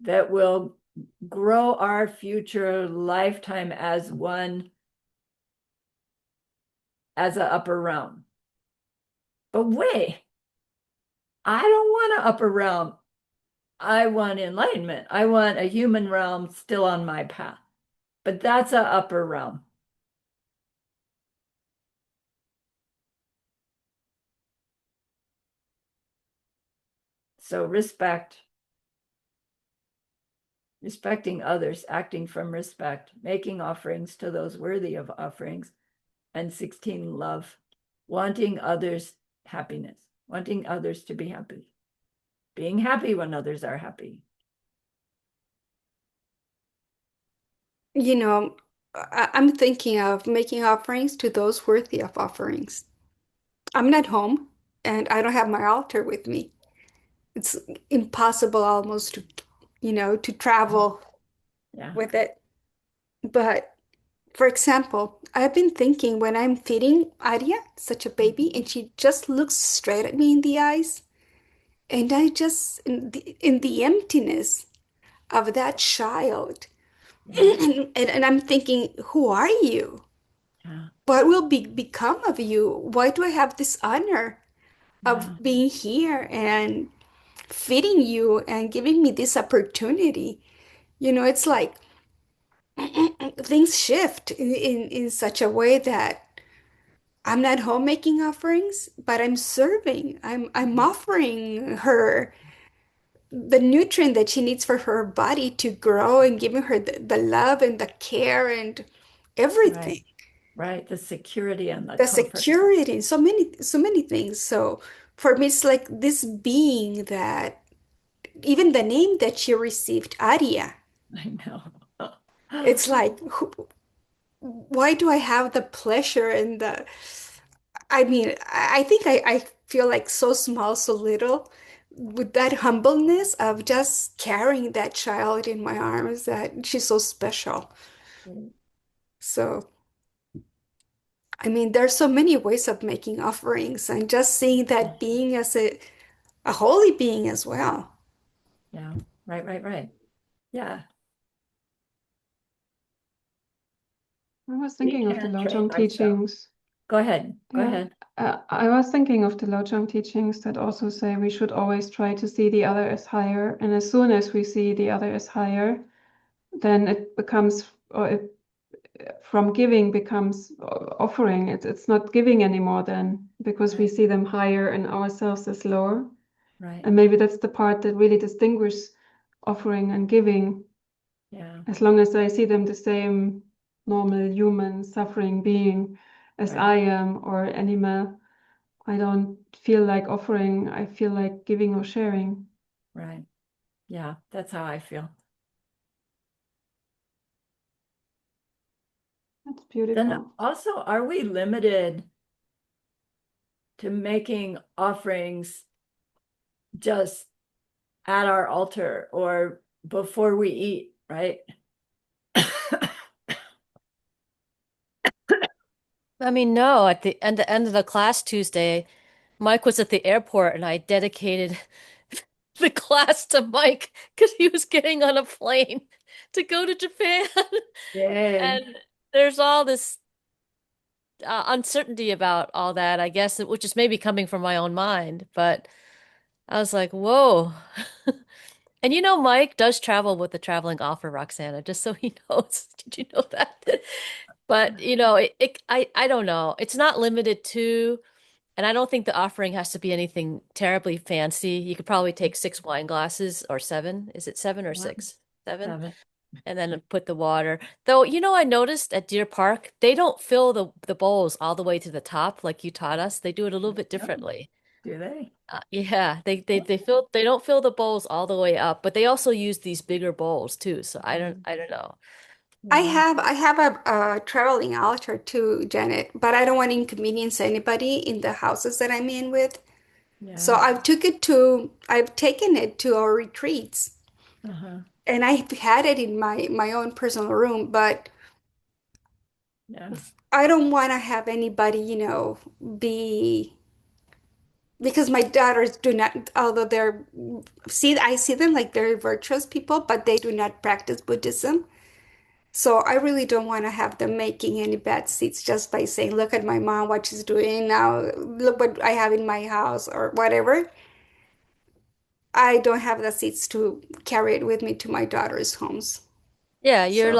A: that will grow our future lifetime as one, as an upper realm. But wait, I don't want an upper realm. I want enlightenment. I want a human realm still on my path. But that's an upper realm. So respecting others, acting from respect, making offerings to those worthy of offerings, and 16, love, wanting others' happiness, wanting others to be happy, being happy when others are happy.
D: You know, I'm thinking of making offerings to those worthy of offerings. I'm not home and I don't have my altar with me. It's impossible almost to travel
A: Yeah.
D: with it. But for example, I've been thinking when I'm feeding Arya, such a baby, and she just looks straight at me in the eyes, and I just, in the emptiness of that child,
A: Yeah.
D: and I'm thinking, who are you?
A: Yeah.
D: What will become of you? Why do I have this honor of
A: Yeah.
D: being here and feeding you and giving me this opportunity? It's like things shift in such a way that I'm not home making offerings, but I'm serving. I'm offering her the nutrient that she needs for her body to grow and giving her the love and the care and everything.
A: Right. Right. The security and the
D: The
A: comfort.
D: security, so many things. So for me, it's like this being that even the name that she received, Arya,
A: I know.
D: it's like, why do I have the pleasure and I mean, I think I feel like so small, so little, with that humbleness of just carrying that child in my arms, that she's so special. So, I mean, there's so many ways of making offerings, and just seeing that being as a holy being as well.
A: Yeah. Right. Yeah.
E: I was
A: We
E: thinking of the
A: can train
E: Lojong
A: ourselves.
E: teachings.
A: Go ahead. Go
E: Yeah,
A: ahead.
E: I was thinking of the Lojong teachings that also say we should always try to see the other as higher. And as soon as we see the other as higher, then it becomes, or it, from giving becomes offering. It's not giving anymore then, because we
A: Right.
E: see them higher and ourselves as lower.
A: Right.
E: And maybe that's the part that really distinguishes offering and giving.
A: Yeah.
E: As long as I see them the same normal human suffering being as
A: Right.
E: I am, or animal, I don't feel like offering. I feel like giving or sharing.
A: Right. Yeah. That's how I feel.
E: That's
A: Then
E: beautiful.
A: also, are we limited to making offerings just at our altar or before we eat, right?
C: I mean, no, at the end of the class Tuesday, Mike was at the airport and I dedicated the class to Mike because he was getting on a plane to go to Japan.
A: Yay.
C: And there's all this uncertainty about all that, I guess, which is maybe coming from my own mind. But I was like, whoa. And you know, Mike does travel with the traveling offer, Roxana, just so he knows. Did you know that? But you know, I don't know. It's not limited to, and I don't think the offering has to be anything terribly fancy. You could probably take 6 wine glasses or seven. Is it seven or
A: Yeah.
C: six? Seven?
A: 7.
C: And then put the water. Though, you know, I noticed at Deer Park, they don't fill the bowls all the way to the top like you taught us. They do it a little bit
A: No,
C: differently.
A: do they?
C: Yeah, they don't fill the bowls all the way up, but they also use these bigger bowls too. So I don't know.
A: Yeah.
D: I have a traveling altar too, Janet, but I don't want to inconvenience anybody in the houses that I'm in with. So
A: Yeah.
D: I've taken it to our retreats,
A: Uh-huh.
D: and I've had it in my own personal room, but
A: Yeah.
D: I don't want to have anybody, be because my daughters do not, although I see them like they're virtuous people, but they do not practice Buddhism. So I really don't want to have them making any bad seeds just by saying, look at my mom, what she's doing now, look what I have in my house or whatever. I don't have the seeds to carry it with me to my daughter's homes.
C: Yeah,
D: So,
C: you're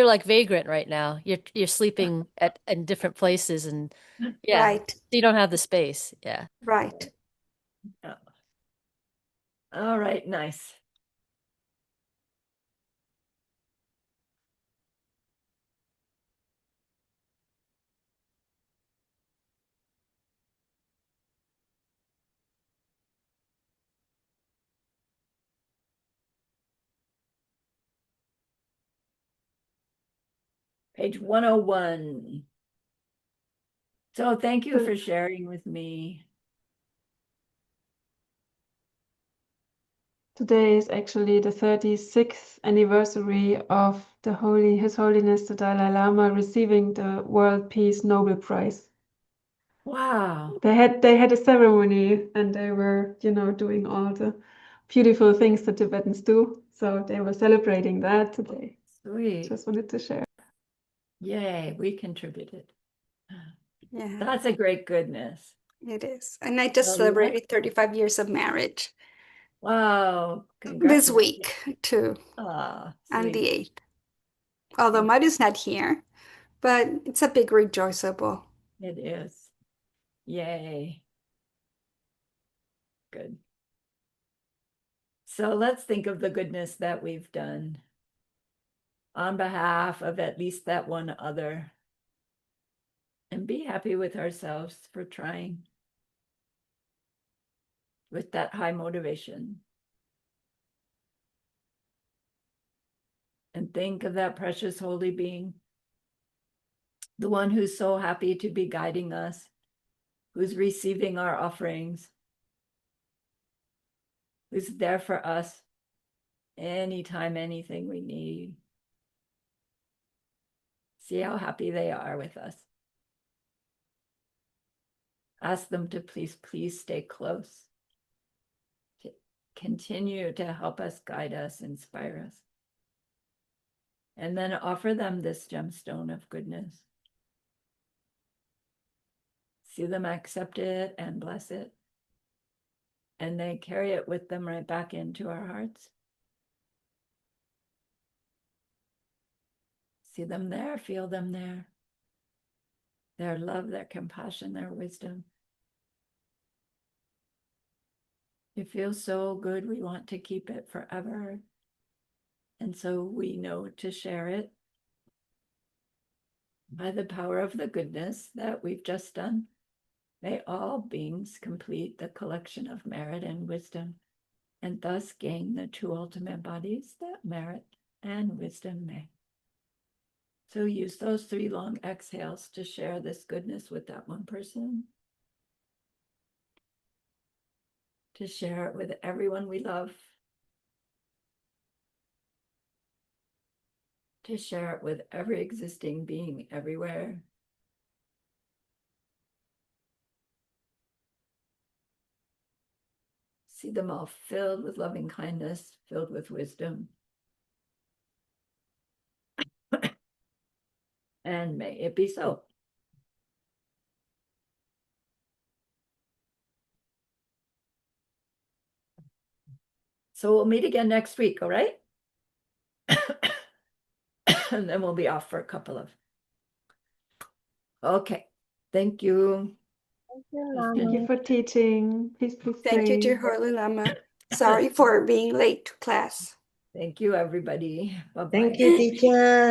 C: like vagrant right now. You're sleeping at in different places and yeah,
D: right,
C: you don't have the space. Yeah.
D: right.
A: Yeah. All right, nice. Page 101. So thank you for sharing with me.
E: Today is actually the 36th anniversary of His Holiness the Dalai Lama receiving the World Peace Nobel Prize.
A: Wow.
E: They had a ceremony and they were, doing all the beautiful things the Tibetans do. So they were celebrating that today.
A: Sweet.
E: Just wanted to share.
A: Yay, we contributed.
D: Yeah,
A: That's a great goodness.
D: it is. And I just
A: So let
D: celebrated 35 years of marriage
A: wow,
D: this
A: congratulations.
D: week too,
A: Ah,
D: on the
A: sweet.
D: 8th. Although
A: Thank
D: Muddy's not here, but it's a big rejoiceable.
A: It is. Yay. Good. So let's think of the goodness that we've done on behalf of at least that one other and be happy with ourselves for trying with that high motivation. And think of that precious holy being, the one who's so happy to be guiding us, who's receiving our offerings, who's there for us anytime, anything we need. See how happy they are with us. Ask them to please stay close. continue to help us, guide us, inspire us. And then offer them this gemstone of goodness. See them accept it and bless it. And they carry it with them right back into our hearts. See them there, feel them there. Their love, their compassion, their wisdom. It feels so good, we want to keep it forever. And so we know to share it by the power of the goodness that we've just done. May all beings complete the collection of merit and wisdom, and thus gain the two ultimate bodies that merit and wisdom may. So use those 3 long exhales to share this goodness with that one person, to share it with everyone we love, to share it with every existing being everywhere. See them all filled with loving kindness, filled with wisdom. And may it be so. So we'll meet again next week, all right? And then we'll be off for a couple of. Okay. Thank you.
B: Thank you,
E: Thank
B: Lama.
E: you for teaching. Please
D: Thank you,
E: stay.
D: dear Holy Lama. Sorry for being late to class.
A: Thank you, everybody. Bye-bye.
F: Thank you, teacher.